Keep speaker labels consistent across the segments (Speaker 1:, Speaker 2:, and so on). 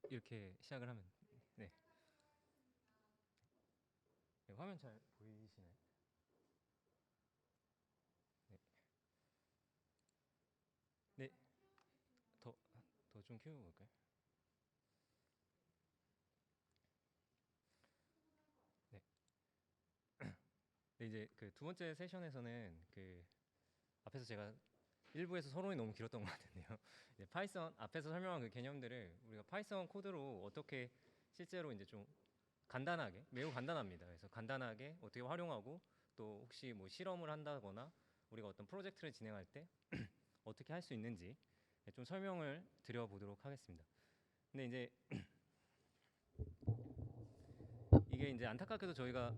Speaker 1: 이렇게 시작을 하면 네. 네, 화면 잘 보이시나요? 네. 네. 더 좀 키워볼까요? 네. 네, 이제 그 두 번째 세션에서는 그 앞에서 제가 일부에서 서론이 너무 길었던 것 같은데요. 이제 파이썬 앞에서 설명한 그 개념들을 우리가 파이썬 코드로 어떻게 실제로 이제 좀 간단하게 매우 간단합니다. 그래서 간단하게 어떻게 활용하고 또 혹시 뭐 실험을 한다거나 우리가 어떤 프로젝트를 진행할 때 어떻게 할 수 있는지 좀 설명을 드려보도록 하겠습니다. 근데 이제 이게 이제 안타깝게도 저희가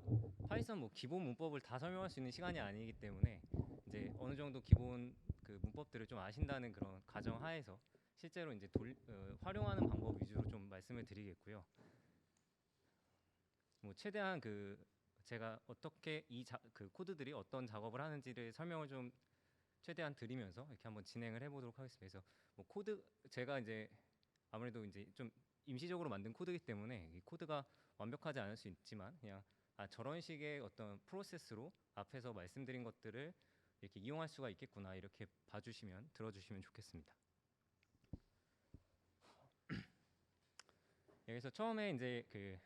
Speaker 1: 파이썬 뭐 기본 문법을 다 설명할 수 있는 시간이 아니기 때문에 이제 어느 정도 기본 그 문법들을 좀 아신다는 그런 가정 하에서 실제로 이제 활용하는 방법 위주로 좀 말씀을 드리겠고요. 뭐 최대한 그 제가 어떻게 그 코드들이 어떤 작업을 하는지를 설명을 좀 최대한 드리면서 이렇게 한번 진행을 해보도록 하겠습니다. 그래서 뭐 코드 제가 이제 아무래도 이제 좀 임시적으로 만든 코드이기 때문에 이 코드가 완벽하지 않을 수 있지만 그냥 저런 식의 어떤 프로세스로 앞에서 말씀드린 것들을 이렇게 이용할 수가 있겠구나 이렇게 봐주시면 들어주시면 좋겠습니다. 여기서 처음에 이제 그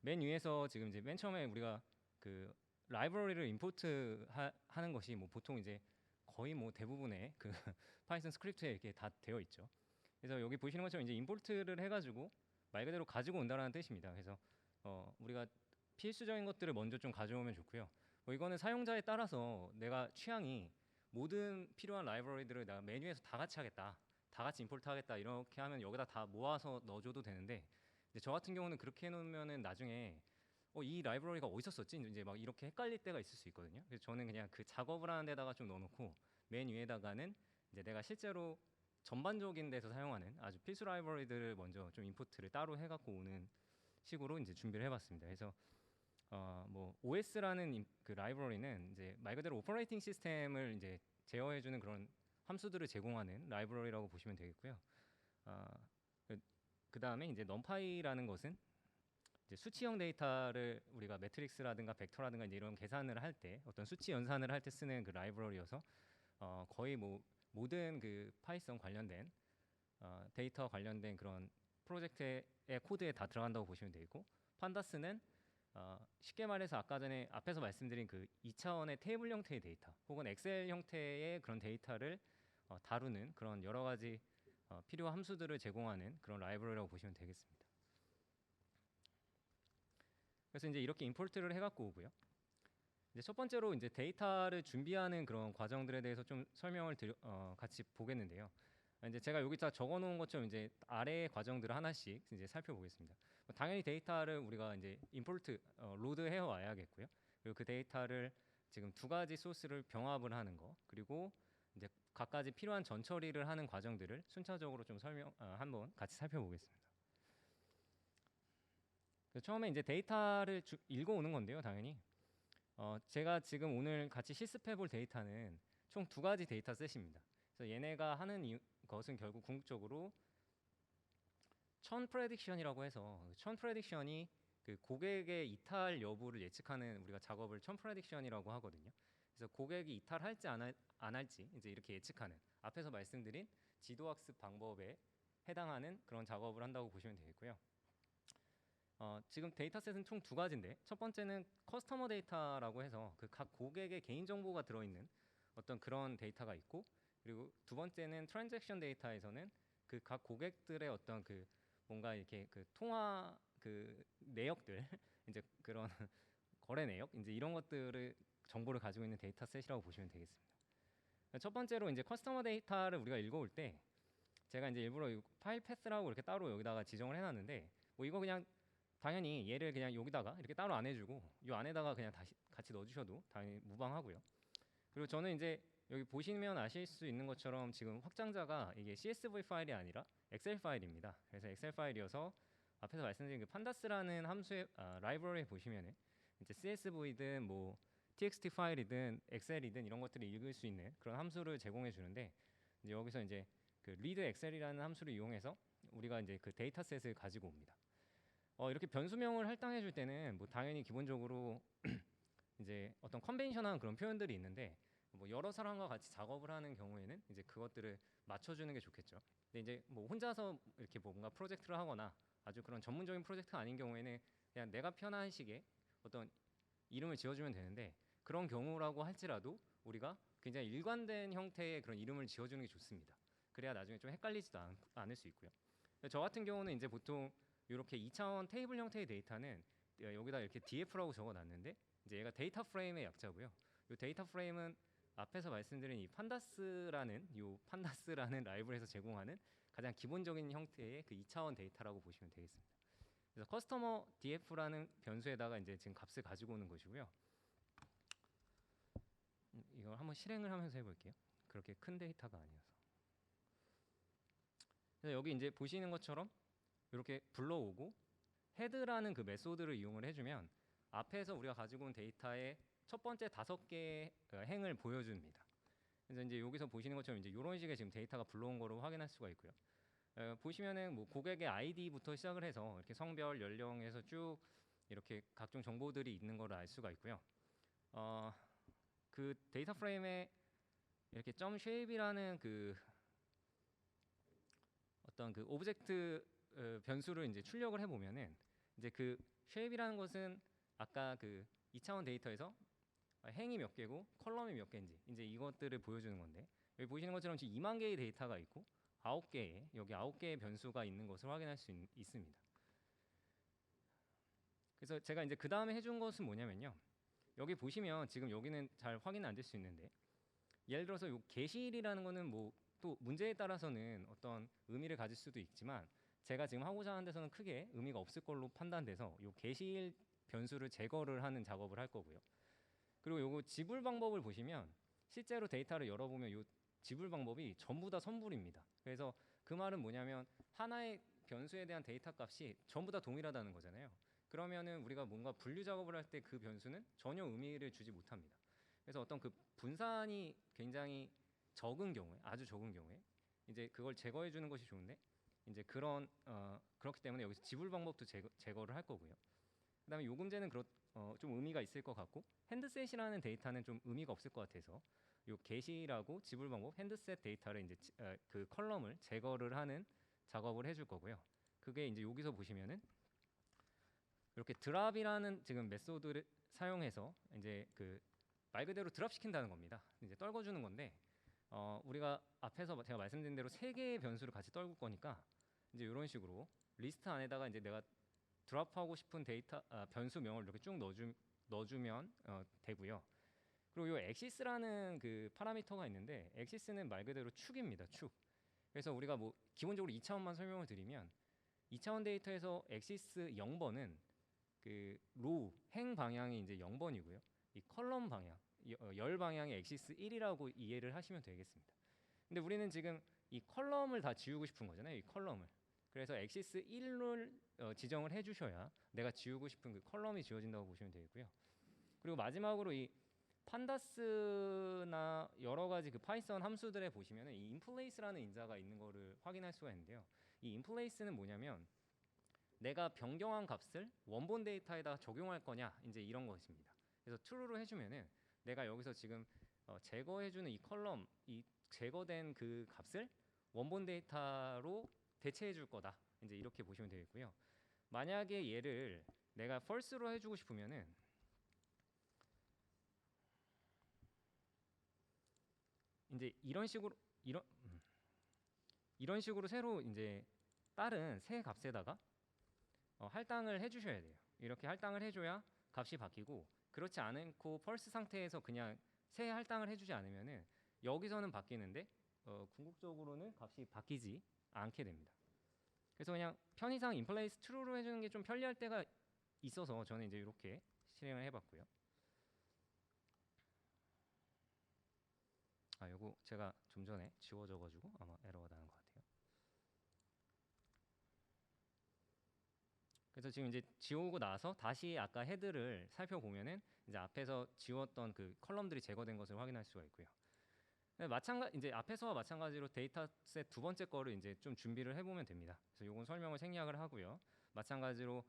Speaker 1: 맨 위에서 지금 이제 맨 처음에 우리가 그 라이브러리를 임포트 하는 것이 뭐 보통 이제 거의 뭐 대부분의 그 파이썬 스크립트에 이렇게 다 되어 있죠. 그래서 여기 보시는 것처럼 이제 임포트를 해가지고 말 그대로 가지고 온다라는 뜻입니다. 그래서 우리가 필수적인 것들을 먼저 좀 가져오면 좋고요. 뭐 이거는 사용자에 따라서 내가 취향이 모든 필요한 라이브러리들을 내가 메뉴에서 다 같이 하겠다, 다 같이 임포트 하겠다 이렇게 하면 여기다 다 모아서 넣어줘도 되는데 저 같은 경우는 그렇게 해놓으면은 나중에 이 라이브러리가 어디서 썼지? 이제 막 이렇게 헷갈릴 때가 있을 수 있거든요. 그래서 저는 그냥 그 작업을 하는 데다가 좀 넣어놓고 맨 위에다가는 이제 내가 실제로 전반적인 데서 사용하는 아주 필수 라이브러리들을 먼저 좀 임포트를 따로 해갖고 오는 식으로 이제 준비를 해봤습니다. 그래서 뭐 OS라는 그 라이브러리는 이제 말 그대로 오퍼레이팅 시스템을 이제 제어해주는 그런 함수들을 제공하는 라이브러리라고 보시면 되겠고요. 어, 그 다음에 이제 넘파이라는 것은 이제 수치형 데이터를 우리가 매트릭스라든가 벡터라든가 이제 이런 계산을 할 때 어떤 수치 연산을 할 때 쓰는 그 라이브러리여서 거의 뭐 모든 그 파이썬 관련된 데이터 관련된 그런 프로젝트의 코드에 다 들어간다고 보시면 되고 판다스는 쉽게 말해서 아까 전에 앞에서 말씀드린 그 2차원의 테이블 형태의 데이터 혹은 엑셀 형태의 그런 데이터를 다루는 그런 여러 가지 필요 함수들을 제공하는 그런 라이브러리라고 보시면 되겠습니다. 그래서 이제 이렇게 임포트를 해갖고 오고요. 이제 첫 번째로 이제 데이터를 준비하는 그런 과정들에 대해서 좀 설명을 같이 보겠는데요. 이제 제가 여기 다 적어놓은 것처럼 이제 아래의 과정들을 하나씩 이제 살펴보겠습니다. 당연히 데이터를 우리가 이제 임포트 로드해 와야겠고요. 그리고 그 데이터를 지금 두 가지 소스를 병합을 하는 거 그리고 이제 각가지 필요한 전처리를 하는 과정들을 순차적으로 좀 한번 같이 살펴보겠습니다. 처음에 이제 데이터를 읽어오는 건데요, 당연히. 제가 지금 오늘 같이 실습해볼 데이터는 총 두 가지 데이터 셋입니다. 그래서 얘네가 하는 것은 결국 궁극적으로 천 프레딕션이라고 해서 천 프레딕션이 그 고객의 이탈 여부를 예측하는 우리가 작업을 천 프레딕션이라고 하거든요. 그래서 고객이 이탈할지 안 할지 이제 이렇게 예측하는 앞에서 말씀드린 지도학습 방법에 해당하는 그런 작업을 한다고 보시면 되겠고요. 지금 데이터셋은 총 두 가지인데 첫 번째는 커스터머 데이터라고 해서 그 각 고객의 개인 정보가 들어있는 어떤 그런 데이터가 있고 그리고 두 번째는 트랜잭션 데이터에서는 그 각 고객들의 어떤 그 뭔가 이렇게 그 통화 그 내역들 이제 그런 거래 내역 이제 이런 것들을 정보를 가지고 있는 데이터셋이라고 보시면 되겠습니다. 첫 번째로 이제 커스터머 데이터를 우리가 읽어올 때 제가 이제 일부러 파일 패스라고 이렇게 따로 여기다가 지정을 해놨는데 뭐 이거 그냥 당연히 얘를 그냥 여기다가 이렇게 따로 안 해주고 이 안에다가 그냥 다시 같이 넣어주셔도 당연히 무방하고요. 그리고 저는 이제 여기 보시면 아실 수 있는 것처럼 지금 확장자가 이게 CSV 파일이 아니라 엑셀 파일입니다. 그래서 엑셀 파일이어서 앞에서 말씀드린 그 판다스라는 함수의 라이브러리에 보시면은 이제 CSV든 뭐 TXT 파일이든 엑셀이든 이런 것들을 읽을 수 있는 그런 함수를 제공해 주는데 이제 여기서 이제 그 read 엑셀이라는 함수를 이용해서 우리가 이제 그 데이터셋을 가지고 옵니다. 이렇게 변수명을 할당해 줄 때는 뭐 당연히 기본적으로 이제 어떤 컨벤셔널한 그런 표현들이 있는데 뭐 여러 사람과 같이 작업을 하는 경우에는 이제 그것들을 맞춰주는 게 좋겠죠. 근데 이제 뭐 혼자서 이렇게 뭔가 프로젝트를 하거나 아주 그런 전문적인 프로젝트가 아닌 경우에는 그냥 내가 편한 식의 어떤 이름을 지어주면 되는데 그런 경우라고 할지라도 우리가 굉장히 일관된 형태의 그런 이름을 지어주는 게 좋습니다. 그래야 나중에 좀 헷갈리지도 않을 수 있고요. 저 같은 경우는 이제 보통 이렇게 2차원 테이블 형태의 데이터는 여기다 이렇게 DF라고 적어놨는데 이제 얘가 데이터 프레임의 약자고요. 이 데이터 프레임은 앞에서 말씀드린 이 판다스라는 라이브러리에서 제공하는 가장 기본적인 형태의 그 2차원 데이터라고 보시면 되겠습니다. 그래서 커스터머 df라는 변수에다가 이제 지금 값을 가지고 오는 것이고요. 이걸 한번 실행을 하면서 해볼게요. 그렇게 큰 데이터가 아니어서. 그래서 여기 이제 보시는 것처럼 이렇게 불러오고 헤드라는 그 메소드를 이용을 해주면 앞에서 우리가 가지고 온 데이터의 첫 번째 5개의 행을 보여줍니다. 그래서 이제 여기서 보시는 것처럼 이제 이런 식의 지금 데이터가 불러온 거로 확인할 수가 있고요. 보시면은 뭐 고객의 아이디부터 시작을 해서 이렇게 성별, 연령에서 쭉 이렇게 각종 정보들이 있는 걸 알 수가 있고요. 그 데이터 프레임에 이렇게 점 쉐입이라는 그 어떤 그 오브젝트 변수를 이제 출력을 해보면은 이제 그 쉐입이라는 것은 아까 그 2차원 데이터에서 행이 몇 개고 컬럼이 몇 개인지 이제 이것들을 보여주는 건데 여기 보시는 것처럼 지금 2만 개의 데이터가 있고 9개의 변수가 있는 것을 확인할 수 있습니다. 그래서 제가 이제 그 다음에 해준 것은 뭐냐면요. 여기 보시면 지금 여기는 잘 확인 안 될 수 있는데 예를 들어서 요 게시일이라는 거는 뭐 또 문제에 따라서는 어떤 의미를 가질 수도 있지만 제가 지금 하고자 하는 데서는 크게 의미가 없을 걸로 판단돼서 요 게시일 변수를 제거를 하는 작업을 할 거고요. 그리고 요거 지불 방법을 보시면 실제로 데이터를 열어보면 요 지불 방법이 전부 다 선불입니다. 그래서 그 말은 뭐냐면 하나의 변수에 대한 데이터 값이 전부 다 동일하다는 거잖아요. 그러면은 우리가 뭔가 분류 작업을 할 때 그 변수는 전혀 의미를 주지 못합니다. 그래서 어떤 그 분산이 굉장히 적은 경우에, 아주 적은 경우에 이제 그걸 제거해 주는 것이 좋은데 이제 그렇기 때문에 여기서 지불 방법도 제거를 할 거고요. 그다음에 요금제는 좀 의미가 있을 것 같고 핸드셋이라는 데이터는 좀 의미가 없을 것 같아서 요 get이라고 지불 방법 핸드셋 데이터를 이제 그 컬럼을 제거를 하는 작업을 해줄 거고요. 그게 이제 여기서 보시면은 이렇게 드랍이라는 지금 메소드를 사용해서 이제 그 말 그대로 드랍 시킨다는 겁니다. 이제 떨궈주는 건데 우리가 앞에서 제가 말씀드린 대로 3개의 변수를 같이 떨굴 거니까 이제 이런 식으로 리스트 안에다가 이제 내가 드랍하고 싶은 변수명을 이렇게 쭉 넣어주면 되고요. 그리고 이 엑시스라는 그 파라미터가 있는데 엑시스는 말 그대로 축입니다. 축. 그래서 우리가 뭐 기본적으로 2차원만 설명을 드리면 2차원 데이터에서 엑시스 0번은 그 로우 행 방향이 이제 0번이고요. 이 컬럼 방향 열 방향의 엑시스 1이라고 이해를 하시면 되겠습니다. 근데 우리는 지금 이 컬럼을 다 지우고 싶은 거잖아요. 이 컬럼을. 그래서 엑시스 1을 지정을 해주셔야 내가 지우고 싶은 그 컬럼이 지워진다고 보시면 되겠고요. 그리고 마지막으로 이 판다스나 여러 가지 그 파이썬 함수들에 보시면은 이 인플레이스라는 인자가 있는 거를 확인할 수가 있는데요. 이 인플레이스는 뭐냐면 내가 변경한 값을 원본 데이터에다 적용할 거냐 이제 이런 것입니다. 그래서 true로 해주면은 내가 여기서 지금 제거해주는 이 컬럼 이 제거된 그 값을 원본 데이터로 대체해 줄 거다. 이제 이렇게 보시면 되겠고요. 만약에 얘를 내가 false로 해주고 싶으면은 이제 이런 식으로 새로 이제 다른 새 값에다가 할당을 해주셔야 돼요. 이렇게 할당을 해줘야 값이 바뀌고 그렇지 않고 false 상태에서 그냥 새 할당을 해주지 않으면은 여기서는 바뀌는데 궁극적으로는 값이 바뀌지 않게 됩니다. 그래서 그냥 편의상 인플레이스 true로 해주는 게 좀 편리할 때가 있어서 저는 이제 이렇게 실행을 해봤고요. 요거 제가 좀 전에 지워져가지고 아마 에러가 나는 것 같아요. 그래서 지금 이제 지우고 나서 다시 아까 헤드를 살펴보면은 이제 앞에서 지웠던 그 컬럼들이 제거된 것을 확인할 수가 있고요. 네, 이제 앞에서와 마찬가지로 데이터셋 두 번째 거를 이제 좀 준비를 해보면 됩니다. 그래서 요건 설명을 생략을 하고요. 마찬가지로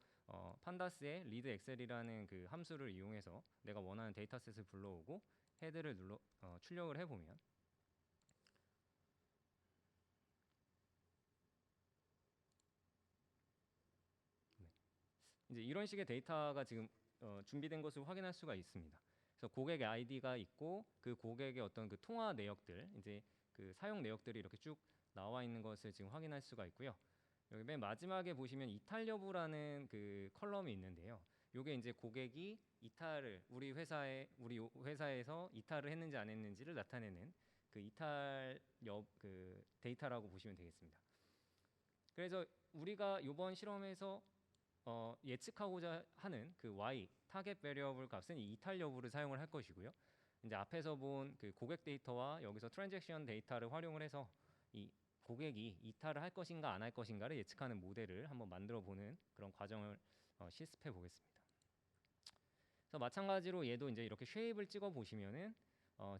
Speaker 1: 판다스의 리드 엑셀이라는 그 함수를 이용해서 내가 원하는 데이터셋을 불러오고 헤드를 출력을 해보면 네. 이제 이런 식의 데이터가 지금 준비된 것을 확인할 수가 있습니다. 그래서 고객의 아이디가 있고 그 고객의 어떤 그 통화 내역들, 이제 그 사용 내역들이 이렇게 쭉 나와 있는 것을 지금 확인할 수가 있고요. 여기 맨 마지막에 보시면 이탈 여부라는 그 컬럼이 있는데요. 요게 이제 고객이 이탈을 우리 회사에서 이탈을 했는지 안 했는지를 나타내는 그 이탈 그 데이터라고 보시면 되겠습니다. 그래서 우리가 이번 실험에서 예측하고자 하는 그 y 타겟 베리어블 값은 이 이탈 여부를 사용을 할 것이고요. 이제 앞에서 본 그 고객 데이터와 여기서 트랜잭션 데이터를 활용을 해서 이 고객이 이탈을 할 것인가 안 할 것인가를 예측하는 모델을 한번 만들어 보는 그런 과정을 실습해 보겠습니다. 그래서 마찬가지로 얘도 이제 이렇게 쉐입을 찍어 보시면은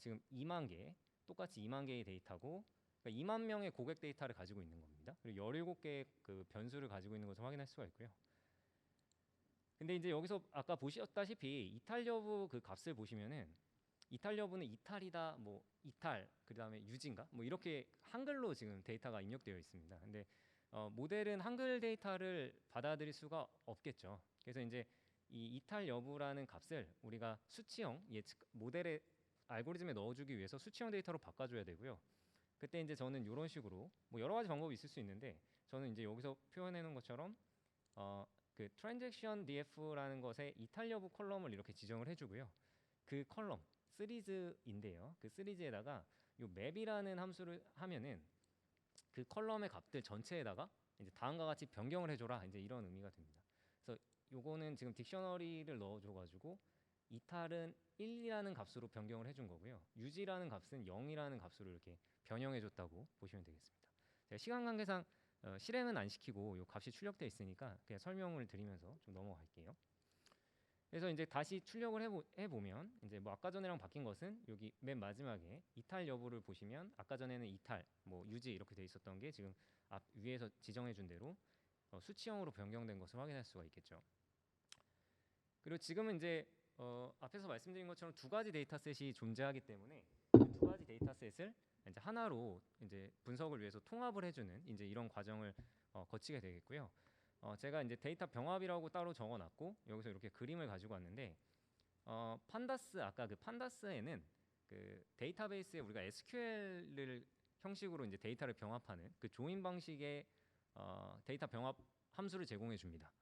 Speaker 1: 지금 2만 개, 똑같이 2만 개의 데이터고, 그러니까 2만 명의 고객 데이터를 가지고 있는 겁니다. 그리고 17개의 그 변수를 가지고 있는 것을 확인할 수가 있고요. 근데 이제 여기서 아까 보셨다시피 이탈 여부 그 값을 보시면은 이탈 여부는 이탈이다, 뭐 이탈, 그 다음에 유지인가, 뭐 이렇게 한글로 지금 데이터가 입력되어 있습니다. 근데 모델은 한글 데이터를 받아들일 수가 없겠죠. 그래서 이제 이 이탈 여부라는 값을 우리가 수치형 예측 모델의 알고리즘에 넣어주기 위해서 수치형 데이터로 바꿔줘야 되고요. 그때 이제 저는 이런 식으로 뭐 여러 가지 방법이 있을 수 있는데 저는 이제 여기서 표현해 놓은 것처럼 그 transaction df라는 것에 이탈 여부 컬럼을 이렇게 지정을 해주고요. 그 컬럼 시리즈인데요. 그 시리즈에다가 요 맵이라는 함수를 하면은 그 컬럼의 값들 전체에다가 이제 다음과 같이 변경을 해줘라, 이제 이런 의미가 됩니다. 그래서 요거는 지금 딕셔너리를 넣어줘가지고 이탈은 1이라는 값으로 변경을 해준 거고요. 유지라는 값은 0이라는 값으로 이렇게 변형해줬다고 보시면 되겠습니다. 제가 시간 관계상 실행은 안 시키고 요 값이 출력돼 있으니까 그냥 설명을 드리면서 좀 넘어갈게요. 그래서 이제 다시 출력을 해보면 이제 뭐 아까 전에랑 바뀐 것은 여기 맨 마지막에 이탈 여부를 보시면 아까 전에는 이탈, 뭐 유지 이렇게 돼 있었던 게 지금 앞 위에서 지정해 준 대로 수치형으로 변경된 것을 확인할 수가 있겠죠. 그리고 지금은 이제 앞에서 말씀드린 것처럼 두 가지 데이터셋이 존재하기 때문에 두 가지 데이터셋을 이제 하나로 이제 분석을 위해서 통합을 해주는 이제 이런 과정을 거치게 되겠고요. 제가 이제 데이터 병합이라고 따로 적어놨고 여기서 이렇게 그림을 가지고 왔는데 판다스 아까 그 판다스에는 그 데이터베이스에 우리가 SQL을 형식으로 이제 데이터를 병합하는 그 조인 방식의 데이터 병합 함수를 제공해 줍니다.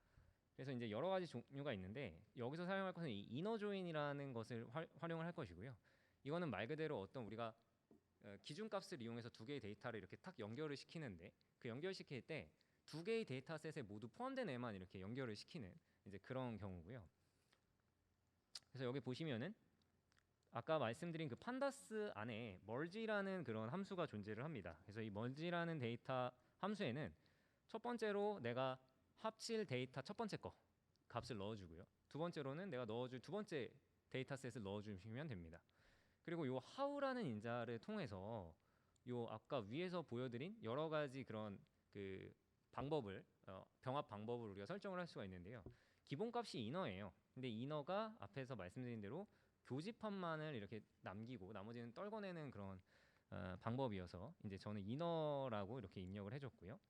Speaker 1: 그래서 이제 여러 가지 종류가 있는데 여기서 사용할 것은 이 이너 조인이라는 것을 활용을 할 것이고요. 이거는 말 그대로 어떤 우리가 기준값을 이용해서 두 개의 데이터를 이렇게 탁 연결을 시키는데 그 연결시킬 때 두 개의 데이터셋에 모두 포함된 애만 이렇게 연결을 시키는 이제 그런 경우고요. 그래서 여기 보시면은 아까 말씀드린 그 판다스 안에 멀지라는 그런 함수가 존재를 합니다. 그래서 이 멀지라는 데이터 함수에는 첫 번째로 내가 합칠 데이터 첫 번째 거 값을 넣어주고요. 두 번째로는 내가 넣어줄 두 번째 데이터셋을 넣어주시면 됩니다. 그리고 요 how라는 인자를 통해서 요 아까 위에서 보여드린 여러 가지 그런 그 방법을 병합 방법을 우리가 설정을 할 수가 있는데요. 기본값이 inner예요. 근데 inner가 앞에서 말씀드린 대로 교집합만을 이렇게 남기고 나머지는 떨궈내는 그런 방법이어서 이제 저는 inner라고 이렇게 입력을 해줬고요.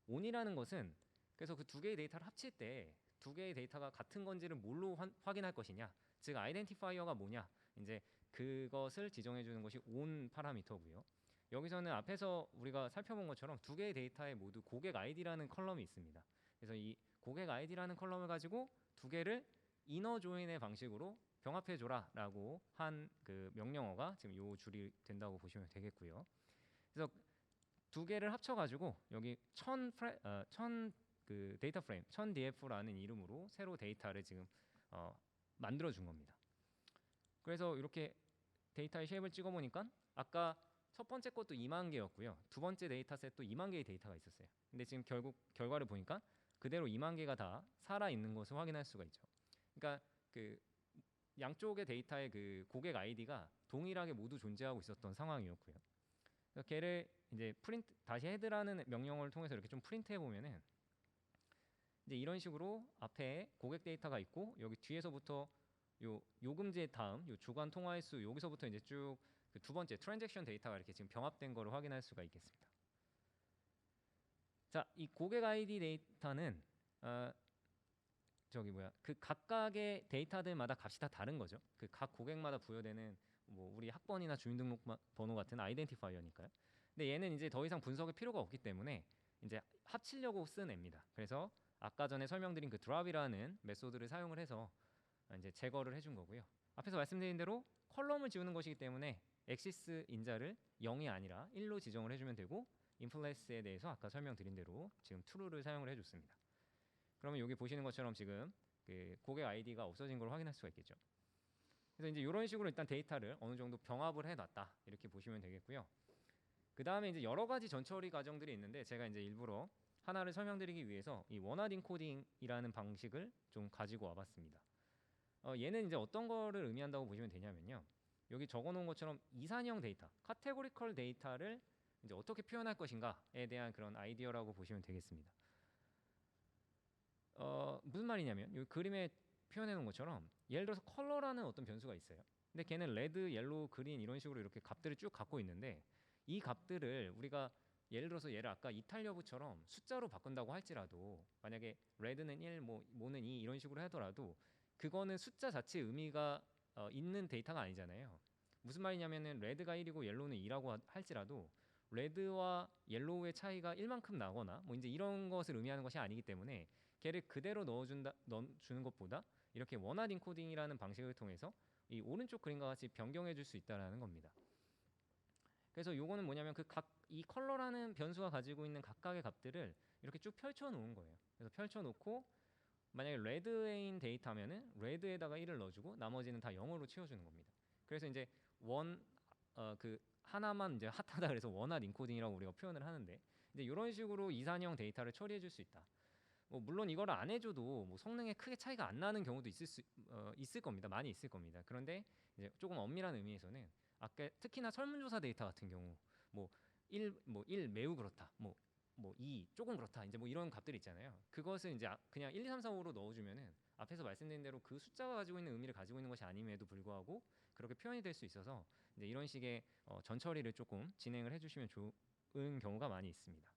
Speaker 1: on이라는 것은 그래서 그 두 개의 데이터를 합칠 때 두 개의 데이터가 같은 건지를 뭘로 확인할 것이냐, 즉 아이덴티파이어가 뭐냐, 이제 그것을 지정해 주는 것이 on 파라미터고요. 여기서는 앞에서 우리가 살펴본 것처럼 두 개의 데이터에 모두 고객 아이디라는 컬럼이 있습니다. 그래서 이 고객 아이디라는 컬럼을 가지고 두 개를 이너 조인의 방식으로 병합해 줘라라고 한 그 명령어가 지금 요 줄이 된다고 보시면 되겠고요. 그래서 두 개를 합쳐가지고 여기 1000 그 데이터 프레임 1000df라는 이름으로 새로 데이터를 지금 만들어 준 겁니다. 그래서 이렇게 데이터의 쉐입을 찍어 보니까 아까 첫 번째 것도 2만 개였고요. 두 번째 데이터셋도 2만 개의 데이터가 있었어요. 근데 지금 결국 결과를 보니까 그대로 2만 개가 다 살아 있는 것을 확인할 수가 있죠. 그러니까 그 양쪽의 데이터의 그 고객 아이디가 동일하게 모두 존재하고 있었던 상황이었고요. 그래서 걔를 이제 프린트 다시 헤드라는 명령어를 통해서 이렇게 좀 프린트해 보면은 이제 이런 식으로 앞에 고객 데이터가 있고 여기 뒤에서부터 요 요금제 다음 요 주간 통화 횟수 여기서부터 이제 쭉 그 두 번째 트랜잭션 데이터가 이렇게 지금 병합된 거를 확인할 수가 있겠습니다. 자, 이 고객 아이디 데이터는 저기 뭐야 그 각각의 데이터들마다 값이 다 다른 거죠. 그 각 고객마다 부여되는 뭐 우리 학번이나 주민등록번호 같은 아이덴티파이어니까요. 근데 얘는 이제 더 이상 분석의 필요가 없기 때문에 이제 합치려고 쓴 애입니다. 그래서 아까 전에 설명드린 그 드랍이라는 메소드를 사용을 해서 이제 제거를 해준 거고요. 앞에서 말씀드린 대로 컬럼을 지우는 것이기 때문에 엑시스 인자를 0이 아니라 1로 지정을 해주면 되고 인플레스에 대해서 아까 설명드린 대로 지금 true를 사용을 해줬습니다. 그러면 여기 보시는 것처럼 지금 그 고객 아이디가 없어진 걸 확인할 수가 있겠죠. 그래서 이제 이런 식으로 일단 데이터를 어느 정도 병합을 해놨다 이렇게 보시면 되겠고요. 그 다음에 이제 여러 가지 전처리 과정들이 있는데 제가 이제 일부러 하나를 설명드리기 위해서 이 원하드 인코딩이라는 방식을 좀 가지고 와봤습니다. 얘는 이제 어떤 거를 의미한다고 보시면 되냐면요. 여기 적어놓은 것처럼 이산형 데이터, 카테고리컬 데이터를 이제 어떻게 표현할 것인가에 대한 그런 아이디어라고 보시면 되겠습니다. 무슨 말이냐면 이 그림에 표현해 놓은 것처럼 예를 들어서 컬러라는 어떤 변수가 있어요. 근데 걔는 레드, 옐로우, 그린 이런 식으로 이렇게 값들을 쭉 갖고 있는데 이 값들을 우리가 예를 들어서 얘를 아까 이탈 여부처럼 숫자로 바꾼다고 할지라도 만약에 레드는 1, 뭐는 2 이런 식으로 하더라도 그거는 숫자 자체의 의미가 있는 데이터가 아니잖아요. 무슨 말이냐면은 레드가 1이고 옐로우는 2라고 할지라도 레드와 옐로우의 차이가 1만큼 나거나 뭐 이제 이런 것을 의미하는 것이 아니기 때문에 걔를 그대로 넣어주는 것보다 이렇게 원하드 인코딩이라는 방식을 통해서 이 오른쪽 그림과 같이 변경해 줄 수 있다라는 겁니다. 그래서 요거는 뭐냐면 그 각 이 컬러라는 변수가 가지고 있는 각각의 값들을 이렇게 쭉 펼쳐 놓은 거예요. 그래서 펼쳐 놓고 만약에 레드인 데이터면은 레드에다가 1을 넣어주고 나머지는 다 0으로 채워주는 겁니다. 그래서 이제 그 하나만 이제 핫하다 그래서 원하드 인코딩이라고 우리가 표현을 하는데 이제 이런 식으로 이산형 데이터를 처리해 줄 수 있다. 뭐 물론 이거를 안 해줘도 뭐 성능에 크게 차이가 안 나는 경우도 있을 겁니다. 많이 있을 겁니다. 그런데 이제 조금 엄밀한 의미에서는 아까 특히나 설문조사 데이터 같은 경우 뭐 1 매우 그렇다, 뭐 2 조금 그렇다, 이제 뭐 이런 값들이 있잖아요. 그것을 이제 그냥 1, 2, 3, 4, 5로 넣어주면은 앞에서 말씀드린 대로 그 숫자가 가지고 있는 의미를 가지고 있는 것이 아님에도 불구하고 그렇게 표현이 될 수 있어서 이제 이런 식의 전처리를 조금 진행을 해주시면 좋은 경우가 많이 있습니다.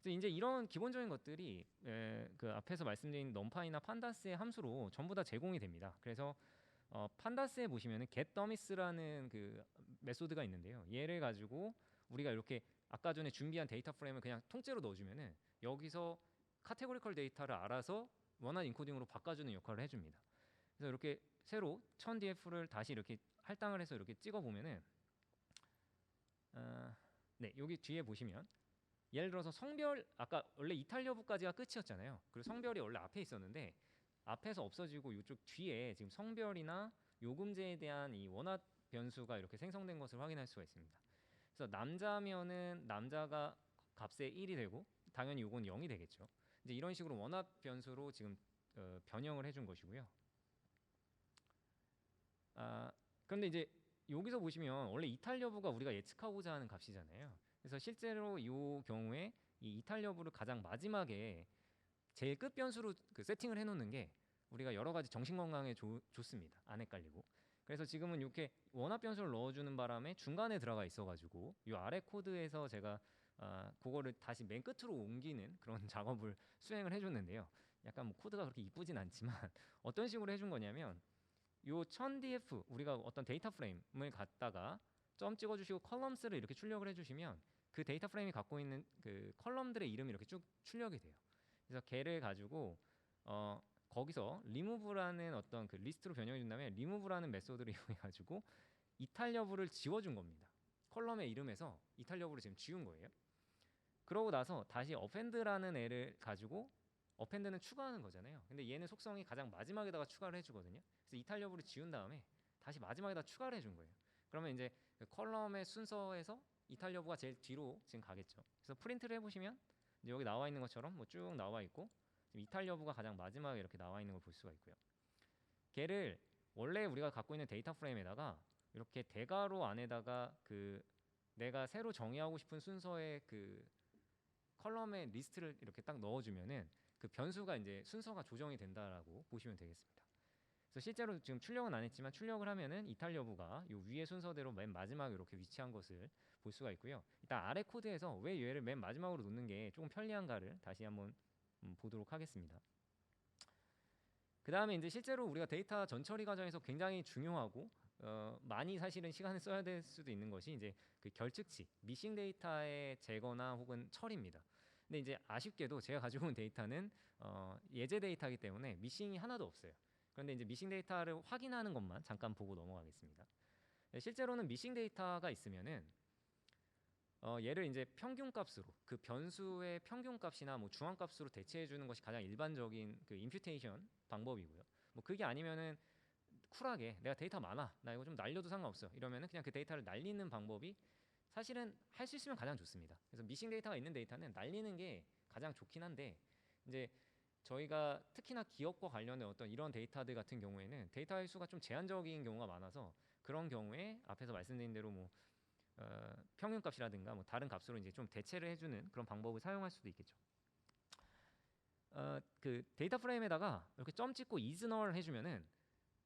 Speaker 1: 이제 이런 기본적인 것들이 그 앞에서 말씀드린 넘파이나 판다스의 함수로 전부 다 제공이 됩니다. 그래서 판다스에 보시면은 getDummies라는 그 메소드가 있는데요. 얘를 가지고 우리가 이렇게 아까 전에 준비한 데이터 프레임을 그냥 통째로 넣어주면은 여기서 카테고리컬 데이터를 알아서 원하는 인코딩으로 바꿔주는 역할을 해줍니다. 그래서 이렇게 새로 1000df를 다시 이렇게 할당을 해서 이렇게 찍어보면은 네, 여기 뒤에 보시면 예를 들어서 성별 아까 원래 이탈 여부까지가 끝이었잖아요. 그리고 성별이 원래 앞에 있었는데 앞에서 없어지고 이쪽 뒤에 지금 성별이나 요금제에 대한 이 원합 변수가 이렇게 생성된 것을 확인할 수가 있습니다. 그래서 남자면은 남자가 값에 1이 되고 당연히 요건 0이 되겠죠. 이제 이런 식으로 원합 변수로 지금 변형을 해준 것이고요. 그런데 이제 여기서 보시면 원래 이탈 여부가 우리가 예측하고자 하는 값이잖아요. 그래서 실제로 이 경우에 이 이탈 여부를 가장 마지막에 제일 끝 변수로 그 세팅을 해놓는 게 우리가 여러 가지 정신 건강에 좋습니다. 안 헷갈리고. 그래서 지금은 이렇게 원합 변수를 넣어주는 바람에 중간에 들어가 있어가지고 이 아래 코드에서 제가 그거를 다시 맨 끝으로 옮기는 그런 작업을 수행을 해줬는데요. 약간 뭐 코드가 그렇게 이쁘진 않지만 어떤 식으로 해준 거냐면 요 1000df 우리가 어떤 데이터 프레임을 갖다가 점 찍어주시고 컬럼스를 이렇게 출력을 해주시면 그 데이터 프레임이 갖고 있는 그 컬럼들의 이름이 이렇게 쭉 출력이 돼요. 그래서 걔를 가지고 거기서 remove라는 어떤 그 리스트로 변형해 준 다음에 remove라는 메소드를 이용해 가지고 이탈 여부를 지워준 겁니다. 컬럼의 이름에서 이탈 여부를 지금 지운 거예요. 그러고 나서 다시 append라는 애를 가지고 append는 추가하는 거잖아요. 근데 얘는 속성이 가장 마지막에다가 추가를 해주거든요. 그래서 이탈 여부를 지운 다음에 다시 마지막에다 추가를 해준 거예요. 그러면 이제 그 컬럼의 순서에서 이탈 여부가 제일 뒤로 지금 가겠죠. 그래서 프린트를 해보시면 여기 나와 있는 것처럼 뭐 쭉 나와 있고 지금 이탈 여부가 가장 마지막에 이렇게 나와 있는 걸 볼 수가 있고요. 걔를 원래 우리가 갖고 있는 데이터 프레임에다가 이렇게 대괄호 안에다가 그 내가 새로 정의하고 싶은 순서의 그 컬럼의 리스트를 이렇게 딱 넣어주면은 그 변수가 이제 순서가 조정이 된다라고 보시면 되겠습니다. 그래서 실제로 지금 출력은 안 했지만 출력을 하면은 이탈 여부가 요 위의 순서대로 맨 마지막에 이렇게 위치한 것을 볼 수가 있고요. 일단 아래 코드에서 왜 얘를 맨 마지막으로 놓는 게 조금 편리한가를 다시 한번 보도록 하겠습니다. 그 다음에 이제 실제로 우리가 데이터 전처리 과정에서 굉장히 중요하고 많이 사실은 시간을 써야 될 수도 있는 것이 이제 그 결측치, 미싱 데이터의 제거나 혹은 처리입니다. 근데 이제 아쉽게도 제가 가지고 온 데이터는 예제 데이터이기 때문에 미싱이 하나도 없어요. 그런데 이제 미싱 데이터를 확인하는 것만 잠깐 보고 넘어가겠습니다. 실제로는 미싱 데이터가 있으면은 얘를 이제 평균값으로 그 변수의 평균값이나 뭐 중앙값으로 대체해 주는 것이 가장 일반적인 그 임퓨테이션 방법이고요. 뭐 그게 아니면은 쿨하게 내가 데이터 많아, 나 이거 좀 날려도 상관없어 이러면은 그냥 그 데이터를 날리는 방법이 사실은 할 수 있으면 가장 좋습니다. 그래서 미싱 데이터가 있는 데이터는 날리는 게 가장 좋긴 한데 이제 저희가 특히나 기업과 관련된 어떤 이런 데이터들 같은 경우에는 데이터의 수가 좀 제한적인 경우가 많아서 그런 경우에 앞에서 말씀드린 대로 뭐 평균값이라든가 뭐 다른 값으로 이제 좀 대체를 해주는 그런 방법을 사용할 수도 있겠죠. 그 데이터 프레임에다가 이렇게 점 찍고 is null 해주면은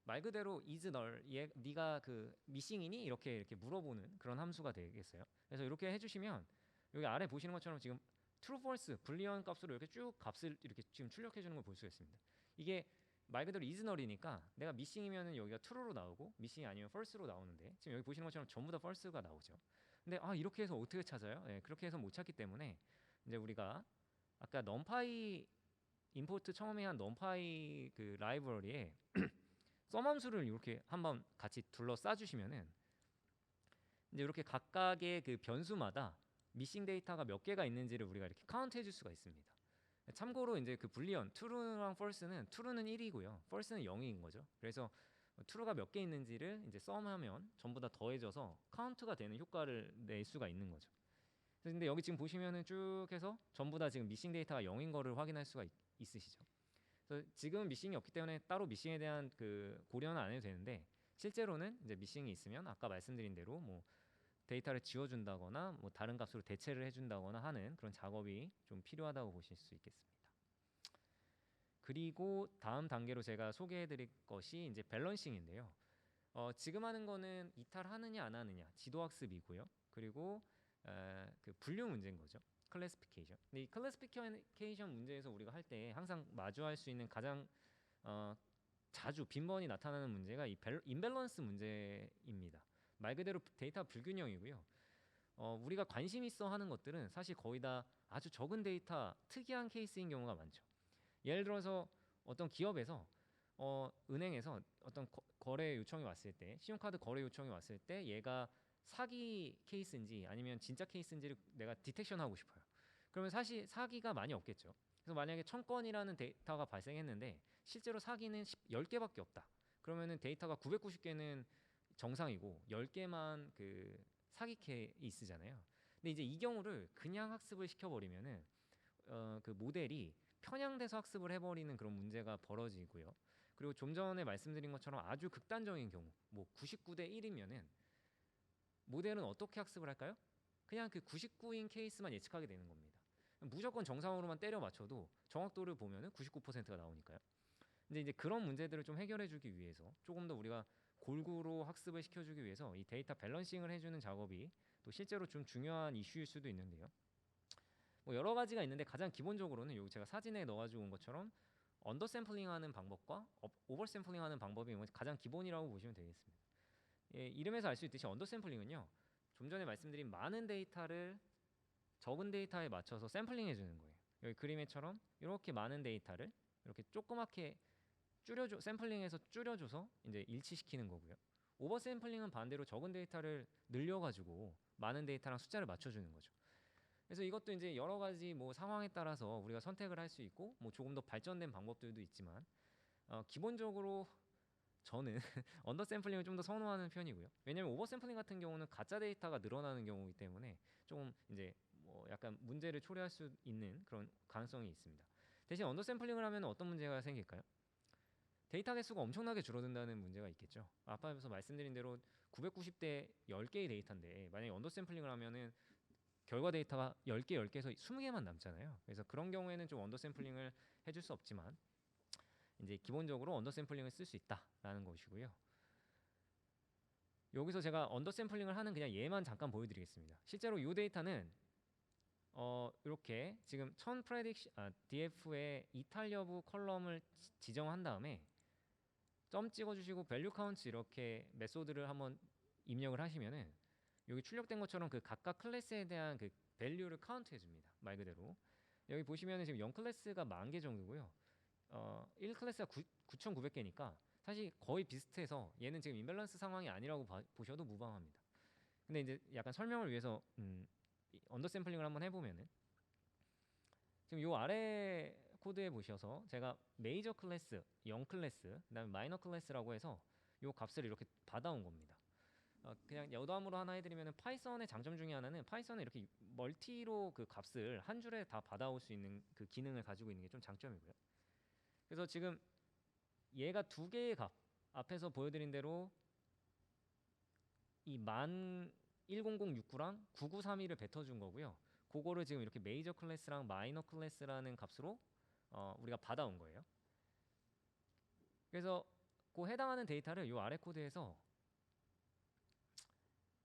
Speaker 1: 말 그대로 is null, 네가 그 미싱이니 이렇게 물어보는 그런 함수가 되겠어요. 그래서 이렇게 해주시면 여기 아래 보시는 것처럼 지금 true, false, 불리언 값으로 이렇게 쭉 값을 이렇게 지금 출력해 주는 걸 볼 수가 있습니다. 이게 말 그대로 is null이니까 내가 미싱이면은 여기가 true로 나오고 미싱이 아니면 false로 나오는데 지금 여기 보시는 것처럼 전부 다 false가 나오죠. 근데 이렇게 해서 어떻게 찾아요? 네, 그렇게 해서 못 찾기 때문에 이제 우리가 아까 numpy 임포트 처음에 한 numpy 그 라이브러리에 썸 함수를 이렇게 한번 같이 둘러싸 주시면은 이제 이렇게 각각의 그 변수마다 미싱 데이터가 몇 개가 있는지를 우리가 이렇게 카운트 해줄 수가 있습니다. 참고로 이제 그 불리언 true랑 false는 true는 1이고요, false는 0인 거죠. 그래서 true가 몇 개 있는지를 이제 썸하면 전부 다 더해져서 카운트가 되는 효과를 낼 수가 있는 거죠. 근데 여기 지금 보시면은 쭉 해서 전부 다 지금 미싱 데이터가 0인 거를 확인할 수가 있으시죠. 그래서 지금은 미싱이 없기 때문에 따로 미싱에 대한 그 고려는 안 해도 되는데 실제로는 이제 미싱이 있으면 아까 말씀드린 대로 뭐 데이터를 지워준다거나 뭐 다른 값으로 대체를 해준다거나 하는 그런 작업이 좀 필요하다고 보실 수 있겠습니다. 그리고 다음 단계로 제가 소개해드릴 것이 이제 밸런싱인데요. 지금 하는 거는 이탈하느냐 안 하느냐 지도학습이고요. 그리고 그 분류 문제인 거죠. 클래시피케이션. 근데 이 클래시피케이션 문제에서 우리가 할 때 항상 마주할 수 있는 가장 자주 빈번히 나타나는 문제가 이 임밸런스 문제입니다. 말 그대로 데이터 불균형이고요. 우리가 관심 있어 하는 것들은 사실 거의 다 아주 적은 데이터 특이한 케이스인 경우가 많죠. 예를 들어서 어떤 기업에서 은행에서 어떤 거래 요청이 왔을 때, 신용카드 거래 요청이 왔을 때 얘가 사기 케이스인지 아니면 진짜 케이스인지를 내가 디텍션하고 싶어요. 그러면 사실 사기가 많이 없겠죠. 그래서 만약에 1000건이라는 데이터가 발생했는데 실제로 사기는 10개밖에 없다. 그러면은 데이터가 990개는 정상이고 10개만 그 사기 케이스잖아요. 근데 이제 이 경우를 그냥 학습을 시켜버리면은 그 모델이 편향돼서 학습을 해버리는 그런 문제가 벌어지고요. 그리고 좀 전에 말씀드린 것처럼 아주 극단적인 경우, 뭐 99대 1이면은 모델은 어떻게 학습을 할까요? 그냥 그 99인 케이스만 예측하게 되는 겁니다. 무조건 정상으로만 때려 맞춰도 정확도를 보면은 99%가 나오니까요. 근데 이제 그런 문제들을 좀 해결해주기 위해서 조금 더 우리가 골고루 학습을 시켜주기 위해서 이 데이터 밸런싱을 해주는 작업이 또 실제로 좀 중요한 이슈일 수도 있는데요. 뭐 여러 가지가 있는데 가장 기본적으로는 여기 제가 사진에 넣어가지고 온 것처럼 언더 샘플링하는 방법과 오버 샘플링하는 방법이 가장 기본이라고 보시면 되겠습니다. 예, 이름에서 알 수 있듯이 언더 샘플링은요, 좀 전에 말씀드린 많은 데이터를 적은 데이터에 맞춰서 샘플링해 주는 거예요. 여기 그림에처럼 이렇게 많은 데이터를 이렇게 조그맣게 샘플링해서 줄여줘서 이제 일치시키는 거고요. 오버 샘플링은 반대로 적은 데이터를 늘려가지고 많은 데이터랑 숫자를 맞춰주는 거죠. 그래서 이것도 이제 여러 가지 뭐 상황에 따라서 우리가 선택을 할 수 있고 뭐 조금 더 발전된 방법들도 있지만 기본적으로 저는 언더 샘플링을 좀 더 선호하는 편이고요. 왜냐하면 오버 샘플링 같은 경우는 가짜 데이터가 늘어나는 경우이기 때문에 조금 이제 뭐 약간 문제를 초래할 수 있는 그런 가능성이 있습니다. 대신 언더 샘플링을 하면 어떤 문제가 생길까요? 데이터 개수가 엄청나게 줄어든다는 문제가 있겠죠. 앞에서 말씀드린 대로 990대 10개의 데이터인데 만약에 언더 샘플링을 하면은 결과 데이터가 10개, 10개에서 20개만 남잖아요. 그래서 그런 경우에는 좀 언더 샘플링을 해줄 수 없지만 이제 기본적으로 언더 샘플링을 쓸 수 있다라는 것이고요. 여기서 제가 언더 샘플링을 하는 그냥 예만 잠깐 보여드리겠습니다. 실제로 이 데이터는 이렇게 지금 1000 프레딕션 DF의 이탈 여부 컬럼을 지정한 다음에 점 찍어주시고 밸류 카운트 이렇게 메소드를 한번 입력을 하시면은 여기 출력된 것처럼 그 각각 클래스에 대한 그 밸류를 카운트 해줍니다. 말 그대로 여기 보시면은 지금 0 클래스가 10,000개 정도고요. 1 클래스가 9,900개니까 사실 거의 비슷해서 얘는 지금 임밸런스 상황이 아니라고 보셔도 무방합니다. 근데 이제 약간 설명을 위해서 언더 샘플링을 한번 해보면은 지금 요 아래 코드에 보셔서 제가 메이저 클래스, 0 클래스, 그다음에 마이너 클래스라고 해서 요 값을 이렇게 받아온 겁니다. 그냥 여담으로 하나 해드리면은 파이썬의 장점 중에 하나는 파이썬은 이렇게 멀티로 그 값을 한 줄에 다 받아올 수 있는 그 기능을 가지고 있는 게 좀 장점이고요. 그래서 지금 얘가 두 개의 값 앞에서 보여드린 대로 이 10,069랑 9932를 뱉어준 거고요. 그거를 지금 이렇게 메이저 클래스랑 마이너 클래스라는 값으로 우리가 받아온 거예요. 그래서 그 해당하는 데이터를 이 아래 코드에서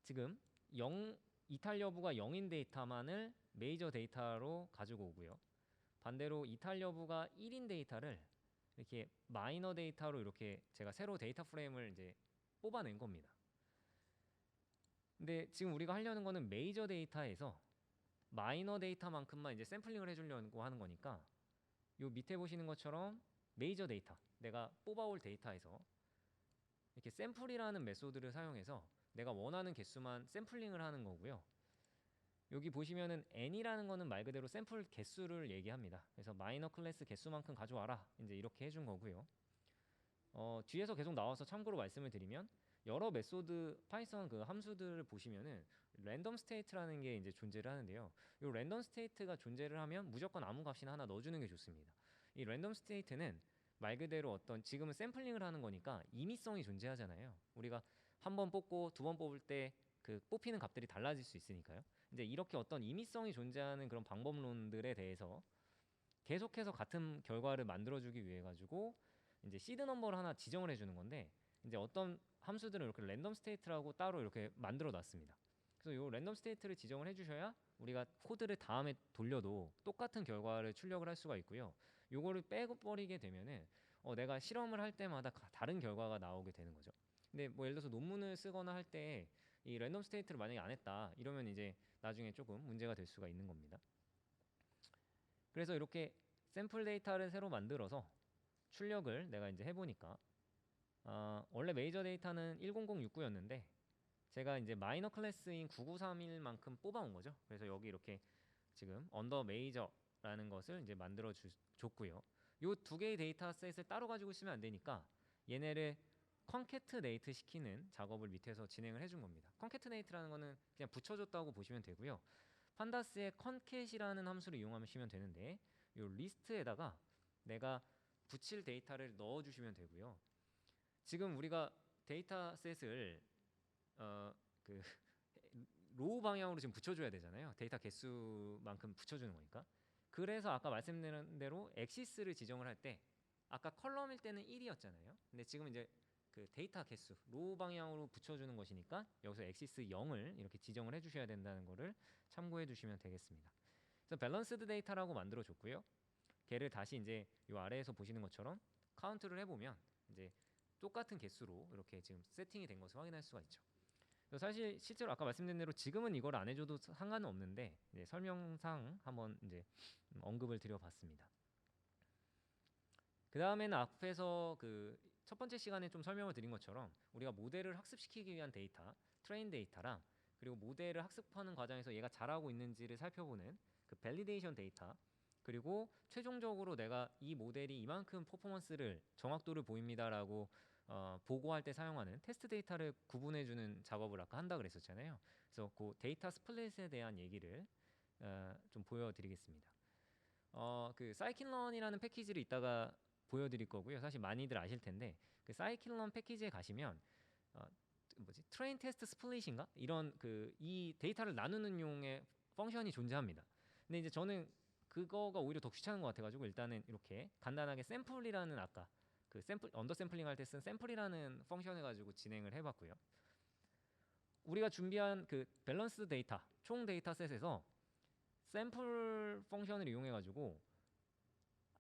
Speaker 1: 지금 0 이탈 여부가 0인 데이터만을 메이저 데이터로 가지고 오고요. 반대로 이탈 여부가 1인 데이터를 이렇게 마이너 데이터로 이렇게 제가 새로 데이터 프레임을 이제 뽑아낸 겁니다. 근데 지금 우리가 하려는 거는 메이저 데이터에서 마이너 데이터만큼만 이제 샘플링을 해주려고 하는 거니까 요 밑에 보시는 것처럼 메이저 데이터 내가 뽑아올 데이터에서 이렇게 샘플이라는 메소드를 사용해서 내가 원하는 개수만 샘플링을 하는 거고요. 여기 보시면은 n이라는 거는 말 그대로 샘플 개수를 얘기합니다. 그래서 마이너 클래스 개수만큼 가져와라 이제 이렇게 해준 거고요. 뒤에서 계속 나와서 참고로 말씀을 드리면 여러 메소드 파이썬 그 함수들을 보시면은 랜덤 스테이트라는 게 이제 존재를 하는데요. 이 랜덤 스테이트가 존재를 하면 무조건 아무 값이나 하나 넣어주는 게 좋습니다. 이 랜덤 스테이트는 말 그대로 어떤 지금은 샘플링을 하는 거니까 임의성이 존재하잖아요. 우리가 한 번 뽑고 두 번 뽑을 때 그 뽑히는 값들이 달라질 수 있으니까요. 이제 이렇게 어떤 임의성이 존재하는 그런 방법론들에 대해서 계속해서 같은 결과를 만들어주기 위해 가지고 이제 시드 넘버를 하나 지정을 해주는 건데 이제 어떤 함수들은 이렇게 랜덤 스테이트라고 따로 이렇게 만들어 놨습니다. 그래서 이 랜덤 스테이트를 지정을 해주셔야 우리가 코드를 다음에 돌려도 똑같은 결과를 출력을 할 수가 있고요. 요거를 빼버리게 되면은 내가 실험을 할 때마다 다른 결과가 나오게 되는 거죠. 근데 뭐 예를 들어서 논문을 쓰거나 할 때 이 랜덤 스테이트를 만약에 안 했다 이러면 이제 나중에 조금 문제가 될 수가 있는 겁니다. 그래서 이렇게 샘플 데이터를 새로 만들어서 출력을 내가 이제 해보니까 원래 메이저 데이터는 10069였는데 제가 이제 마이너 클래스인 9931만큼 뽑아온 거죠. 그래서 여기 이렇게 지금 언더 메이저라는 것을 이제 만들어 줬고요. 요 두 개의 데이터셋을 따로 가지고 있으면 안 되니까 얘네를 컨캐트네이트 시키는 작업을 밑에서 진행을 해준 겁니다. 컨캐트네이트라는 거는 그냥 붙여줬다고 보시면 되고요. 판다스의 컨캣이라는 함수를 이용하시면 되는데 요 리스트에다가 내가 붙일 데이터를 넣어주시면 되고요. 지금 우리가 데이터셋을 그 로우 방향으로 지금 붙여줘야 되잖아요. 데이터 개수만큼 붙여주는 거니까. 그래서 아까 말씀드린 대로 엑시스를 지정을 할 때 아까 컬럼일 때는 1이었잖아요. 근데 지금 이제 그 데이터 개수 로우 방향으로 붙여주는 것이니까 여기서 엑시스 0을 이렇게 지정을 해주셔야 된다는 거를 참고해 주시면 되겠습니다. 그래서 밸런스드 데이터라고 만들어 줬고요. 걔를 다시 이제 이 아래에서 보시는 것처럼 카운트를 해보면 이제 똑같은 개수로 이렇게 지금 세팅이 된 것을 확인할 수가 있죠. 사실 실제로 아까 말씀드린 대로 지금은 이걸 안 해줘도 상관은 없는데 설명상 한번 이제 언급을 드려봤습니다. 그 다음에는 앞에서 그 첫 번째 시간에 좀 설명을 드린 것처럼 우리가 모델을 학습시키기 위한 데이터, 트레인 데이터랑 그리고 모델을 학습하는 과정에서 얘가 잘하고 있는지를 살펴보는 그 밸리데이션 데이터, 그리고 최종적으로 내가 이 모델이 이만큼 퍼포먼스를 정확도를 보입니다라고 보고할 때 사용하는 테스트 데이터를 구분해주는 작업을 아까 한다 그랬었잖아요. 그래서 그 데이터 스플릿에 대한 얘기를 좀 보여드리겠습니다. 그 사이킨런이라는 패키지를 이따가 보여드릴 거고요. 사실 많이들 아실 텐데 그 사이클런 패키지에 가시면 트레인 테스트 스플릿인가 이런 이 데이터를 나누는 용의 펑션이 존재합니다. 근데 이제 저는 그거가 오히려 더 귀찮은 것 같아가지고 일단은 이렇게 간단하게 샘플이라는 아까 그 샘플 언더 샘플링 할 때 쓴 샘플이라는 펑션 해가지고 진행을 해봤고요. 우리가 준비한 그 밸런스 데이터 총 데이터셋에서 샘플 펑션을 이용해가지고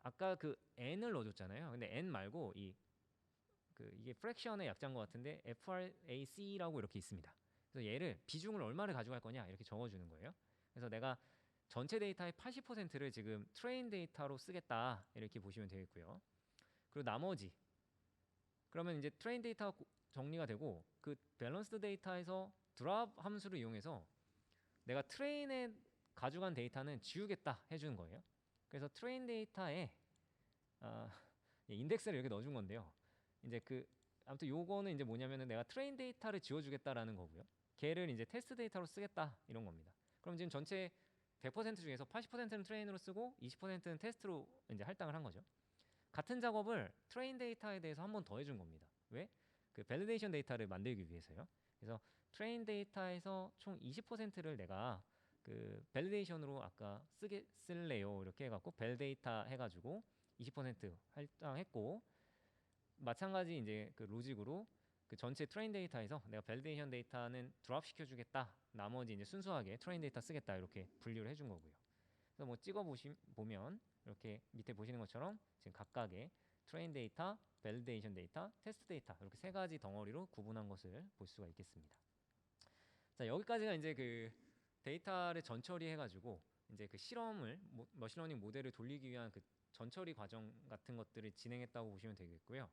Speaker 1: 아까 그 n을 넣어줬잖아요. 근데 n 말고 이게 프랙션의 약자인 것 같은데 frac라고 이렇게 있습니다. 그래서 얘를 비중을 얼마를 가져갈 거냐 이렇게 적어주는 거예요. 그래서 내가 전체 데이터의 80%를 지금 트레인 데이터로 쓰겠다 이렇게 보시면 되겠고요. 그리고 나머지 그러면 이제 트레인 데이터 정리가 되고 그 밸런스 데이터에서 드랍 함수를 이용해서 내가 트레인에 가져간 데이터는 지우겠다 해주는 거예요. 그래서 트레인 데이터에 인덱스를 이렇게 넣어준 건데요. 이제 아무튼 요거는 이제 뭐냐면은 내가 트레인 데이터를 지워주겠다라는 거고요. 걔를 이제 테스트 데이터로 쓰겠다 이런 겁니다. 그럼 지금 전체 100% 중에서 80%는 트레인으로 쓰고 20%는 테스트로 이제 할당을 한 거죠. 같은 작업을 트레인 데이터에 대해서 한 번 더 해준 겁니다. 왜? 그 밸리데이션 데이터를 만들기 위해서요. 그래서 트레인 데이터에서 총 20%를 내가 그 밸리데이션으로 아까 쓸래요 이렇게 해갖고 밸 데이터 해가지고 20% 할당했고 마찬가지 이제 그 로직으로 그 전체 트레인 데이터에서 내가 밸리데이션 데이터는 드롭 시켜주겠다. 나머지 이제 순수하게 트레인 데이터 쓰겠다 이렇게 분류를 해준 거고요. 그래서 뭐 보면 이렇게 밑에 보시는 것처럼 지금 각각의 트레인 데이터, 밸리데이션 데이터, 테스트 데이터 이렇게 세 가지 덩어리로 구분한 것을 볼 수가 있겠습니다. 자 여기까지가 이제 그 데이터를 전처리 해가지고 이제 그 실험을 머신러닝 모델을 돌리기 위한 그 전처리 과정 같은 것들을 진행했다고 보시면 되겠고요.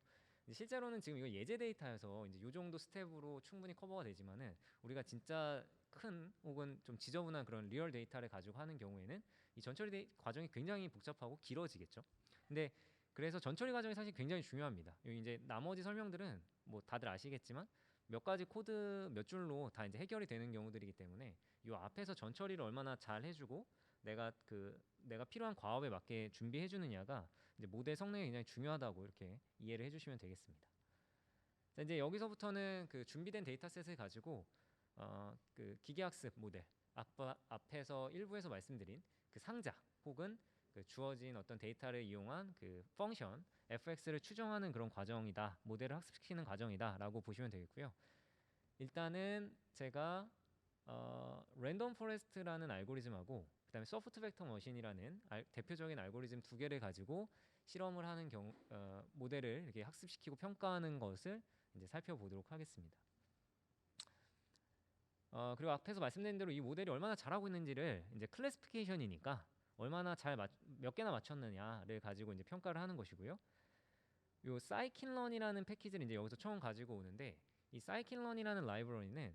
Speaker 1: 실제로는 지금 이거 예제 데이터여서 이제 요 정도 스텝으로 충분히 커버가 되지만은 우리가 진짜 큰 혹은 좀 지저분한 그런 리얼 데이터를 가지고 하는 경우에는 이 전처리 과정이 굉장히 복잡하고 길어지겠죠. 근데 그래서 전처리 과정이 사실 굉장히 중요합니다. 여기 이제 나머지 설명들은 뭐 다들 아시겠지만 몇 가지 코드 몇 줄로 다 이제 해결이 되는 경우들이기 때문에 이 앞에서 전처리를 얼마나 잘 해주고 내가 필요한 과업에 맞게 준비해 주느냐가 이제 모델 성능이 굉장히 중요하다고 이렇게 이해를 해주시면 되겠습니다. 자, 이제 여기서부터는 그 준비된 데이터셋을 가지고 그 기계학습 모델 앞에서 일부에서 말씀드린 그 상자 혹은 그 주어진 어떤 데이터를 이용한 그 펑션 fx를 추정하는 그런 과정이다. 모델을 학습시키는 과정이다라고 보시면 되겠고요. 일단은 제가 랜덤 포레스트라는 알고리즘하고 그다음에 소프트 벡터 머신이라는 대표적인 알고리즘 두 개를 가지고 실험을 하는 모델을 이렇게 학습시키고 평가하는 것을 이제 살펴보도록 하겠습니다. 그리고 앞에서 말씀드린 대로 이 모델이 얼마나 잘하고 있는지를 이제 클래시피케이션이니까 얼마나 몇 개나 맞췄느냐를 가지고 이제 평가를 하는 것이고요. 요 사이킨런이라는 패키지를 이제 여기서 처음 가지고 오는데 이 사이킨런이라는 라이브러리는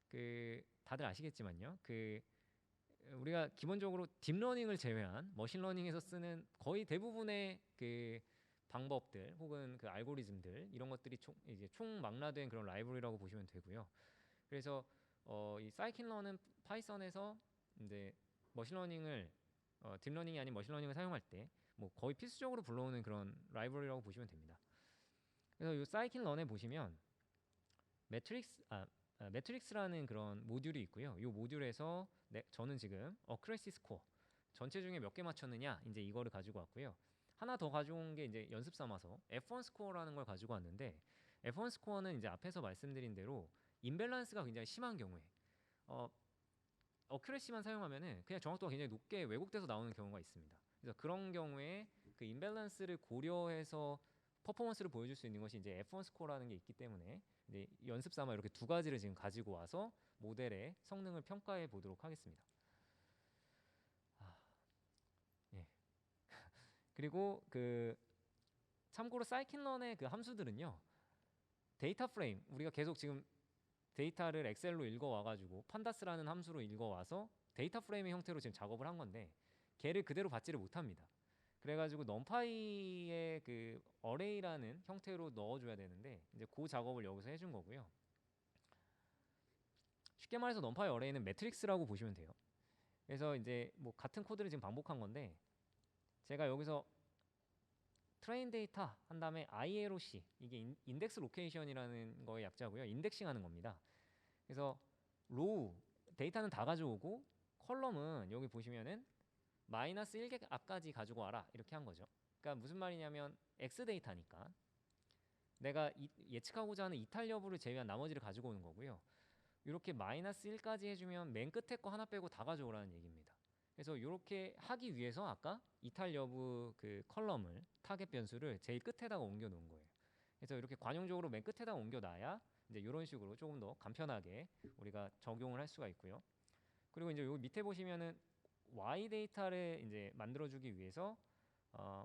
Speaker 1: 그 다들 아시겠지만요. 그 우리가 기본적으로 딥러닝을 제외한 머신러닝에서 쓰는 거의 대부분의 그 방법들 혹은 그 알고리즘들 이런 것들이 이제 총망라된 그런 라이브러리라고 보시면 되고요. 그래서 이 사이킨런은 파이썬에서 이제 머신러닝을 딥러닝이 아닌 머신러닝을 사용할 때 뭐 거의 필수적으로 불러오는 그런 라이브러리라고 보시면 됩니다. 그래서 이 사이킨런에 보시면 매트릭스라는 그런 모듈이 있고요. 이 모듈에서 저는 지금 어큐레시 스코어 전체 중에 몇 개 맞췄느냐 이제 이거를 가지고 왔고요. 하나 더 가져온 게 이제 연습 삼아서 F1 스코어라는 걸 가지고 왔는데 F1 스코어는 이제 앞에서 말씀드린 대로 임밸런스가 굉장히 심한 경우에 어큐레시만 사용하면은 그냥 정확도가 굉장히 높게 왜곡돼서 나오는 경우가 있습니다. 그래서 그런 경우에 그 임밸런스를 고려해서 퍼포먼스를 보여줄 수 있는 것이 이제 F1 스코어라는 게 있기 때문에 이제 연습 삼아 이렇게 두 가지를 지금 가지고 와서 모델의 성능을 평가해 보도록 하겠습니다. 예. 그리고 그 참고로 사이킨런의 그 함수들은요. 데이터 프레임 우리가 계속 지금 데이터를 엑셀로 읽어와가지고 판다스라는 함수로 읽어와서 데이터 프레임의 형태로 지금 작업을 한 건데 걔를 그대로 받지를 못합니다. 그래가지고 넘파이의 그 어레이라는 형태로 넣어줘야 되는데 이제 그 작업을 여기서 해준 거고요. 쉽게 말해서 넘파이 어레이는 매트릭스라고 보시면 돼요. 그래서 이제 뭐 같은 코드를 지금 반복한 건데 제가 여기서 트레인 데이터 한 다음에 ILOC, 이게 인덱스 로케이션이라는 거의 약자고요. 인덱싱하는 겁니다. 그래서 로우 데이터는 다 가져오고 컬럼은 여기 보시면은 마이너스 1개 앞까지 가지고 와라 이렇게 한 거죠. 그러니까 무슨 말이냐면 X 데이터니까 내가 예측하고자 하는 이탈 여부를 제외한 나머지를 가지고 오는 거고요. 이렇게 마이너스 1까지 해주면 맨 끝에 거 하나 빼고 다 가져오라는 얘기입니다. 그래서 이렇게 하기 위해서 아까 이탈 여부 그 컬럼을 타겟 변수를 제일 끝에다가 옮겨 놓은 거예요. 그래서 이렇게 관용적으로 맨 끝에다 옮겨 놔야 이제 이런 식으로 조금 더 간편하게 우리가 적용을 할 수가 있고요. 그리고 이제 여기 밑에 보시면은 Y 데이터를 이제 만들어주기 위해서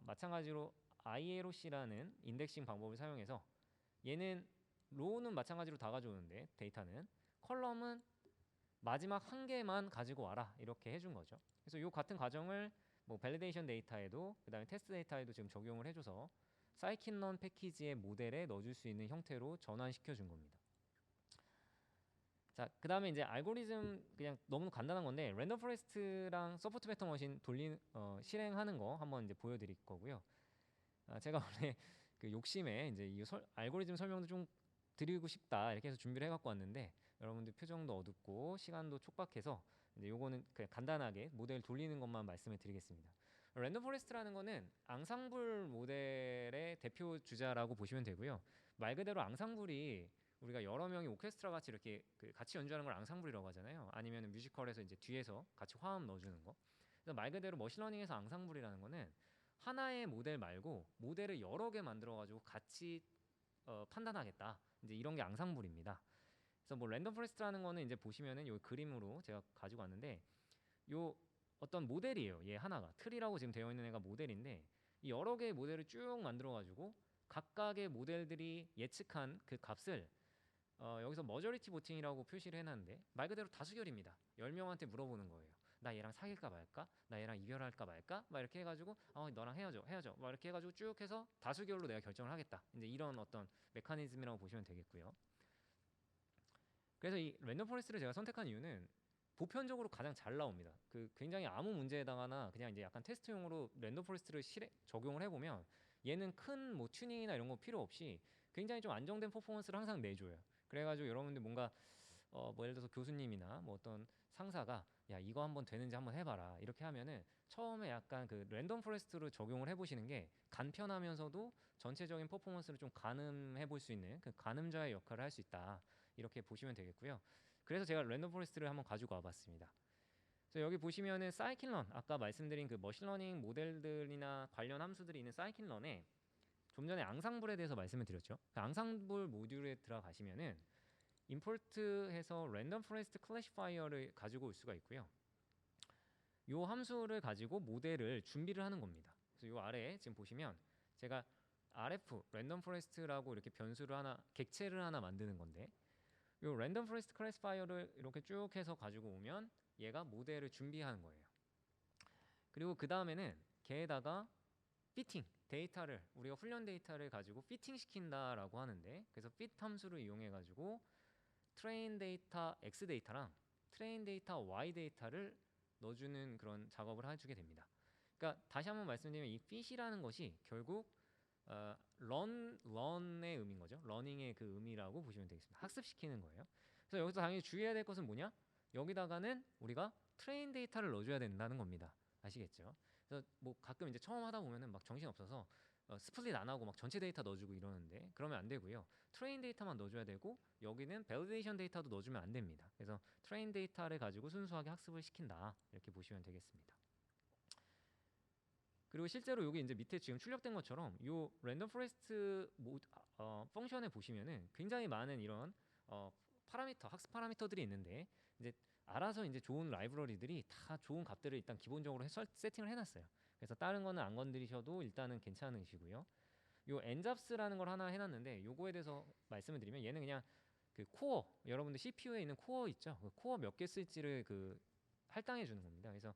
Speaker 1: 마찬가지로 ILOC라는 인덱싱 방법을 사용해서 얘는 로우는 마찬가지로 다 가져오는데 데이터는 컬럼은 마지막 한 개만 가지고 와라 이렇게 해준 거죠. 그래서 이 같은 과정을 뭐 밸리데이션 데이터에도 그다음에 테스트 데이터에도 지금 적용을 해줘서 사이킨런 패키지의 모델에 넣어줄 수 있는 형태로 전환시켜 준 겁니다. 자, 그다음에 이제 알고리즘 그냥 너무 간단한 건데 랜덤 포레스트랑 서포트 벡터 머신 실행하는 거 한번 이제 보여드릴 거고요. 제가 원래 그 욕심에 이제 이 알고리즘 설명도 좀 드리고 싶다 이렇게 해서 준비를 해갖고 왔는데 여러분들 표정도 어둡고 시간도 촉박해서 이제 요거는 그냥 간단하게 모델 돌리는 것만 말씀을 드리겠습니다. 랜덤 포레스트라는 거는 앙상블 모델의 대표 주자라고 보시면 되고요. 말 그대로 앙상블이 우리가 여러 명이 오케스트라 같이 이렇게 그 같이 연주하는 걸 앙상블이라고 하잖아요. 아니면 뮤지컬에서 이제 뒤에서 같이 화음 넣어주는 거. 그래서 말 그대로 머신러닝에서 앙상블이라는 거는 하나의 모델 말고 모델을 여러 개 만들어가지고 같이 판단하겠다. 이제 이런 게 앙상블입니다. 그래서 뭐 랜덤 포레스트라는 거는 이제 보시면은 요 그림으로 제가 가지고 왔는데 요 어떤 모델이에요. 얘 하나가 트리라고 지금 되어 있는 애가 모델인데 이 여러 개의 모델을 쭉 만들어가지고 각각의 모델들이 예측한 그 값을 여기서 머저리티 보팅이라고 표시를 해놨는데 말 그대로 다수결입니다. 10명한테 물어보는 거예요. 나 얘랑 사귈까 말까? 나 얘랑 이별할까 말까? 막 이렇게 해가지고 너랑 헤어져 막 이렇게 해가지고 쭉 해서 다수결로 내가 결정을 하겠다. 이제 이런 어떤 메커니즘이라고 보시면 되겠고요. 그래서 이 랜덤 포레스트를 제가 선택한 이유는 보편적으로 가장 잘 나옵니다. 그 굉장히 아무 문제에다가나 그냥 이제 약간 테스트용으로 랜덤 포레스트를 적용을 해보면 얘는 큰 뭐 튜닝이나 이런 거 필요 없이 굉장히 좀 안정된 퍼포먼스를 항상 내줘요. 그래가지고 여러분들 뭔가 뭐 예를 들어서 교수님이나 뭐 어떤 상사가 야 이거 한번 되는지 한번 해봐라 이렇게 하면은 처음에 약간 그 랜덤 포레스트로 적용을 해보시는 게 간편하면서도 전체적인 퍼포먼스를 좀 가늠해 볼 수 있는 그 가늠자의 역할을 할 수 있다 이렇게 보시면 되겠고요. 그래서 제가 랜덤 포레스트를 한번 가지고 와봤습니다. 그래서 여기 보시면은 사이킨런 아까 말씀드린 그 머신러닝 모델들이나 관련 함수들이 있는 사이킨런에 좀 전에 앙상블에 대해서 말씀을 드렸죠. 그 앙상블 모듈에 들어가시면은 임포트해서 랜덤 포레스트 클래시파이어를 가지고 올 수가 있고요. 이 함수를 가지고 모델을 준비를 하는 겁니다. 그래서 이 아래에 지금 보시면 제가 RF 랜덤 포레스트라고 이렇게 변수를 하나 객체를 하나 만드는 건데 이 랜덤 포레스트 클래시파이어를 이렇게 쭉 해서 가지고 오면 얘가 모델을 준비하는 거예요. 그리고 그 다음에는 걔에다가 피팅 데이터를 우리가 훈련 데이터를 가지고 피팅 시킨다라고 하는데 그래서 fit 함수를 이용해 가지고 트레인 데이터 X 데이터랑 트레인 데이터 Y 데이터를 넣어주는 그런 작업을 해주게 됩니다. 그러니까 다시 한번 말씀드리면 이 fit이라는 것이 결국 런의 의미인 거죠. 러닝의 그 의미라고 보시면 되겠습니다. 학습시키는 거예요. 그래서 여기서 당연히 주의해야 될 것은 뭐냐? 여기다가는 우리가 트레인 데이터를 넣어줘야 된다는 겁니다. 아시겠죠? 그래서 뭐 가끔 이제 처음 하다 보면은 막 정신 없어서 스플릿 안 하고 막 전체 데이터 넣어주고 이러는데 그러면 안 되고요. 트레인 데이터만 넣어줘야 되고 여기는 밸리데이션 데이터도 넣어주면 안 됩니다. 그래서 트레인 데이터를 가지고 순수하게 학습을 시킨다 이렇게 보시면 되겠습니다. 그리고 실제로 여기 이제 밑에 지금 출력된 것처럼 이 랜덤 포레스트 펑션에 보시면은 굉장히 많은 이런 파라미터 학습 파라미터들이 있는데 이제 알아서 이제 좋은 라이브러리들이 다 좋은 값들을 일단 기본적으로 세팅을 해놨어요. 그래서 다른 거는 안 건드리셔도 일단은 괜찮으시고요. 요 엔잡스라는 걸 하나 해놨는데 요거에 대해서 말씀을 드리면 얘는 그냥 그 코어 여러분들 CPU에 있는 코어 있죠? 그 코어 몇 개 쓸지를 그 할당해 주는 겁니다. 그래서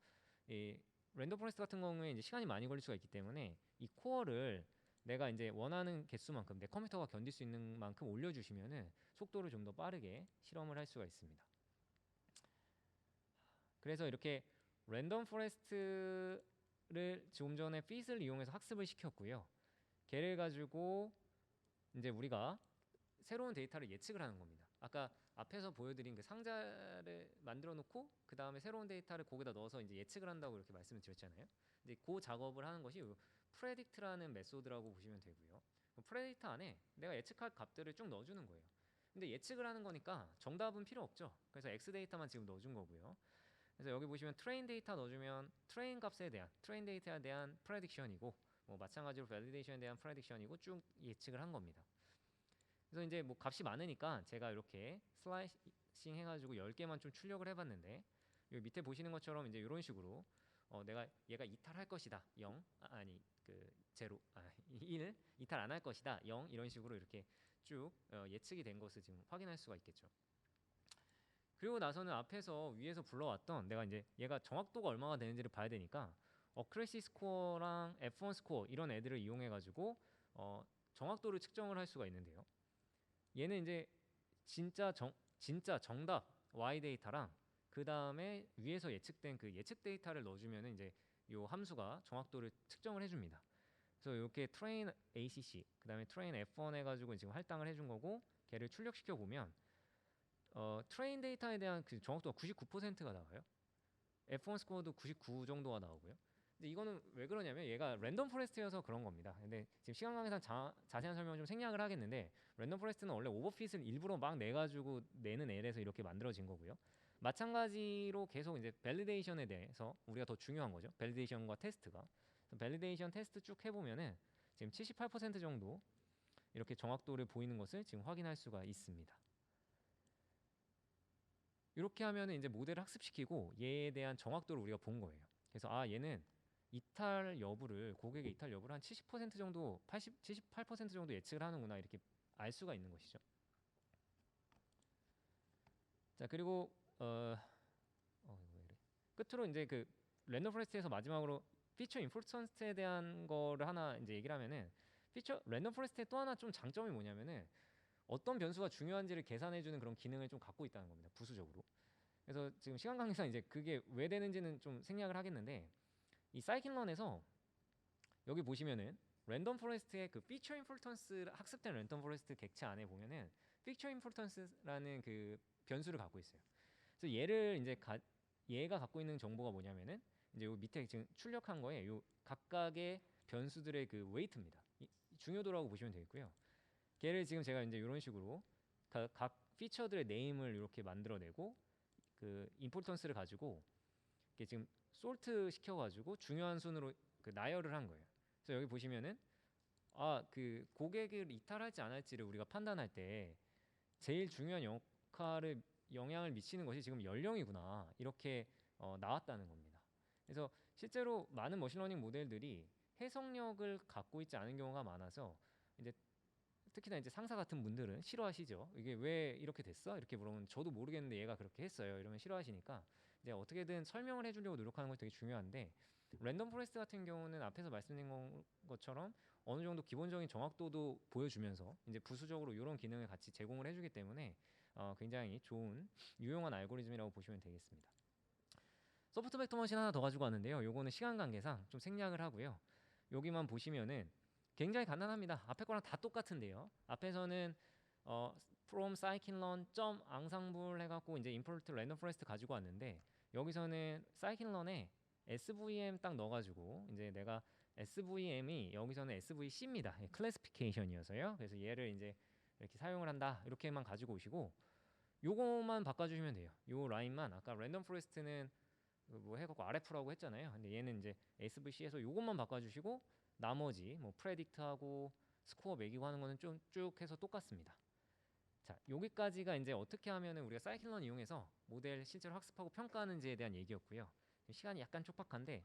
Speaker 1: 이 랜덤 포레스트 같은 경우에 이제 시간이 많이 걸릴 수가 있기 때문에 이 코어를 내가 이제 원하는 개수만큼 내 컴퓨터가 견딜 수 있는 만큼 올려주시면은 속도를 좀 더 빠르게 실험을 할 수가 있습니다. 그래서 이렇게 랜덤 포레스트를 좀 전에 fit을 이용해서 학습을 시켰고요. 걔를 가지고 이제 우리가 새로운 데이터를 예측을 하는 겁니다. 아까 앞에서 보여드린 그 상자를 만들어 놓고 그 다음에 새로운 데이터를 거기다 넣어서 이제 예측을 한다고 이렇게 말씀을 드렸잖아요. 이제 그 작업을 하는 것이 프레딕트라는 메소드라고 보시면 되고요. 프레딕트 안에 내가 예측할 값들을 쭉 넣어주는 거예요. 근데 예측을 하는 거니까 정답은 필요 없죠. 그래서 X 데이터만 지금 넣어준 거고요. 그래서 여기 보시면 트레인 데이터 넣어주면 트레인 값에 대한 트레인 데이터에 대한 프레딕션이고 뭐 마찬가지로 밸리데이션에 대한 프레딕션이고 쭉 예측을 한 겁니다. 그래서 이제 뭐 값이 많으니까 제가 이렇게 슬라이싱 해가지고 10개만 좀 출력을 해봤는데 여기 밑에 보시는 것처럼 이제 이런 식으로 내가 얘가 이탈할 것이다 0 아니 그 제로 1 이탈 안 할 것이다 0 이런 식으로 이렇게 쭉 예측이 된 것을 지금 확인할 수가 있겠죠. 그리고 나서는 앞에서 위에서 불러왔던 내가 이제 얘가 정확도가 얼마나 되는지를 봐야 되니까 어크레시 스코어랑 F1 스코어 이런 애들을 이용해 가지고 정확도를 측정을 할 수가 있는데요. 얘는 이제 진짜 정답 Y 데이터랑 그 다음에 위에서 예측된 그 예측 데이터를 넣어주면은 이제 요 함수가 정확도를 측정을 해줍니다. 그래서 이렇게 train ACC 그 다음에 train F1 해가지고 지금 할당을 해준 거고 걔를 출력시켜 보면 트레인 데이터에 대한 그 정확도가 99%가 나와요. F1 스코어도 99 정도가 나오고요. 근데 이거는 왜 그러냐면 얘가 랜덤 포레스트여서 그런 겁니다. 근데 지금 시간 관계상 자세한 설명을 좀 생략을 하겠는데 랜덤 포레스트는 원래 오버핏을 일부러 막 내가지고 내는 L에서 이렇게 만들어진 거고요. 마찬가지로 계속 이제 밸리데이션에 대해서 우리가 더 중요한 거죠. 밸리데이션과 테스트가. 밸리데이션 테스트 쭉 해보면은 지금 78% 정도 이렇게 정확도를 보이는 것을 지금 확인할 수가 있습니다. 이렇게 하면은 이제 모델을 학습시키고 얘에 대한 정확도를 우리가 본 거예요. 그래서 얘는 고객의 이탈 여부를 한 70% 정도, 78% 정도 예측을 하는구나 이렇게 알 수가 있는 것이죠. 자 그리고 끝으로 이제 그 랜덤 포레스트에서 마지막으로 피처 인포턴스에 대한 거를 하나 이제 얘기를 하면은 랜덤 포레스트의 또 하나 좀 장점이 뭐냐면은 어떤 변수가 중요한지를 계산해주는 그런 기능을 좀 갖고 있다는 겁니다. 부수적으로. 그래서 지금 시간 관계상 이제 그게 왜 되는지는 좀 생략을 하겠는데 이 사이클런에서 여기 보시면은 랜덤 포레스트의 그 피처 인포턴스 학습된 랜덤 포레스트 객체 안에 보면은 피처 인포턴스라는 그 변수를 갖고 있어요. 그래서 얘가 갖고 있는 정보가 뭐냐면은 이제 요 밑에 지금 출력한 거에 요 각각의 변수들의 그 웨이트입니다. 중요도라고 보시면 되겠고요. 걔를 지금 제가 이제 이런 식으로 각 피처들의 네임을 이렇게 만들어내고 그 임포턴스를 가지고 이게 지금 솔트 시켜가지고 중요한 순으로 그 나열을 한 거예요. 그래서 여기 보시면은 그 고객을 이탈할지 안 할지를 우리가 판단할 때 제일 중요한 영향을 미치는 것이 지금 연령이구나 이렇게 나왔다는 겁니다. 그래서 실제로 많은 머신러닝 모델들이 해석력을 갖고 있지 않은 경우가 많아서 이제 특히나 이제 상사 같은 분들은 싫어하시죠. 이게 왜 이렇게 됐어? 이렇게 물으면 저도 모르겠는데 얘가 그렇게 했어요. 이러면 싫어하시니까 이제 어떻게든 설명을 해주려고 노력하는 것이 되게 중요한데 랜덤 포레스트 같은 경우는 앞에서 말씀드린 것처럼 어느 정도 기본적인 정확도도 보여주면서 이제 부수적으로 이런 기능을 같이 제공을 해주기 때문에 굉장히 좋은 유용한 알고리즘이라고 보시면 되겠습니다. 소프트 벡터 머신 하나 더 가지고 왔는데요. 요거는 시간 관계상 좀 생략을 하고요. 여기만 보시면은 굉장히 간단합니다. 앞에 거랑 다 똑같은데요. 앞에서는 from scikit-learn ensemble 해갖고 이제 import random forest 가지고 왔는데 여기서는 scikit-learn에 svm 딱 넣어가지고 이제 내가 svm이 여기서는 svc입니다. 클래시피케이션이어서요. 그래서 얘를 이제 이렇게 사용을 한다. 이렇게만 가지고 오시고 요거만 바꿔주시면 돼요. 요 라인만 아까 랜덤 포레스트는 뭐 해갖고 RF라고 했잖아요. 근데 얘는 이제 SVC에서 요것만 바꿔주시고 나머지 뭐 프레딕트하고 스코어 매기고 하는 거는 좀 쭉 해서 똑같습니다. 자 여기까지가 이제 어떻게 하면은 우리가 사이클런 이용해서 모델 실제로 학습하고 평가하는지에 대한 얘기였고요. 시간이 약간 촉박한데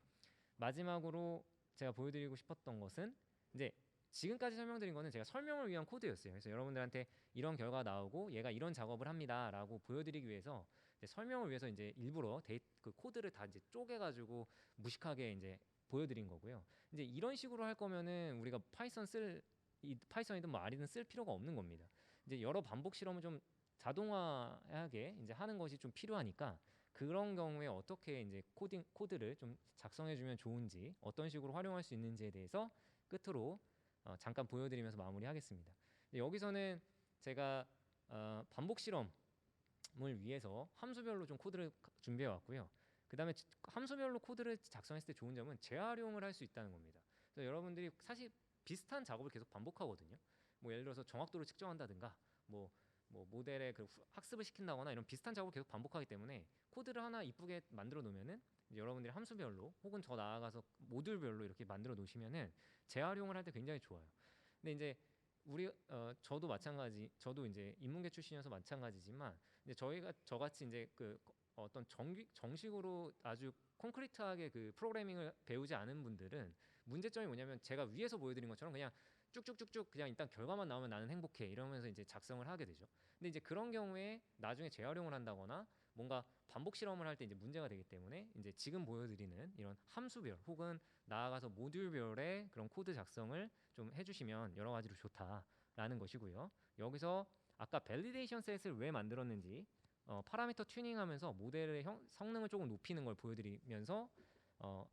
Speaker 1: 마지막으로 제가 보여드리고 싶었던 것은 이제 지금까지 설명드린 거는 제가 설명을 위한 코드였어요. 그래서 여러분들한테 이런 결과 나오고 얘가 이런 작업을 합니다라고 보여드리기 위해서 이제 설명을 위해서 이제 일부러 그 코드를 다 이제 쪼개가지고 무식하게 이제 보여드린 거고요. 이제 이런 식으로 할 거면은 우리가 파이썬이든 뭐 R이든 쓸 필요가 없는 겁니다. 이제 여러 반복 실험을 좀 자동화하게 이제 하는 것이 좀 필요하니까 그런 경우에 어떻게 이제 코드를 좀 작성해주면 좋은지 어떤 식으로 활용할 수 있는지에 대해서 끝으로 잠깐 보여드리면서 마무리하겠습니다. 여기서는 제가 반복 실험을 위해서 함수별로 좀 코드를 준비해 왔고요. 그 다음에 함수별로 코드를 작성했을 때 좋은 점은 재활용을 할 수 있다는 겁니다. 그래서 여러분들이 사실 비슷한 작업을 계속 반복하거든요. 뭐 예를 들어서 정확도를 측정한다든가 뭐 모델의 그 학습을 시킨다거나 이런 비슷한 작업을 계속 반복하기 때문에 코드를 하나 이쁘게 만들어 놓으면은 여러분들이 함수별로 혹은 더 나아가서 모듈별로 이렇게 만들어 놓으시면은 재활용을 할 때 굉장히 좋아요. 근데 이제 저도 마찬가지, 저도 이제 인문계 출신이어서 마찬가지지만 이제 저같이 이제 그 어떤 정식으로 아주 콘크리트하게 그 프로그래밍을 배우지 않은 분들은 문제점이 뭐냐면 제가 위에서 보여드린 것처럼 그냥 쭉쭉쭉쭉 그냥 일단 결과만 나오면 나는 행복해 이러면서 이제 작성을 하게 되죠. 근데 이제 그런 경우에 나중에 재활용을 한다거나 뭔가 반복 실험을 할 때 이제 문제가 되기 때문에 이제 지금 보여드리는 이런 함수별 혹은 나아가서 모듈별의 그런 코드 작성을 좀 해주시면 여러 가지로 좋다라는 것이고요. 여기서 아까 밸리데이션 셋을 왜 만들었는지 파라미터 튜닝하면서 모델의 성능을 조금 높이는 걸 보여드리면서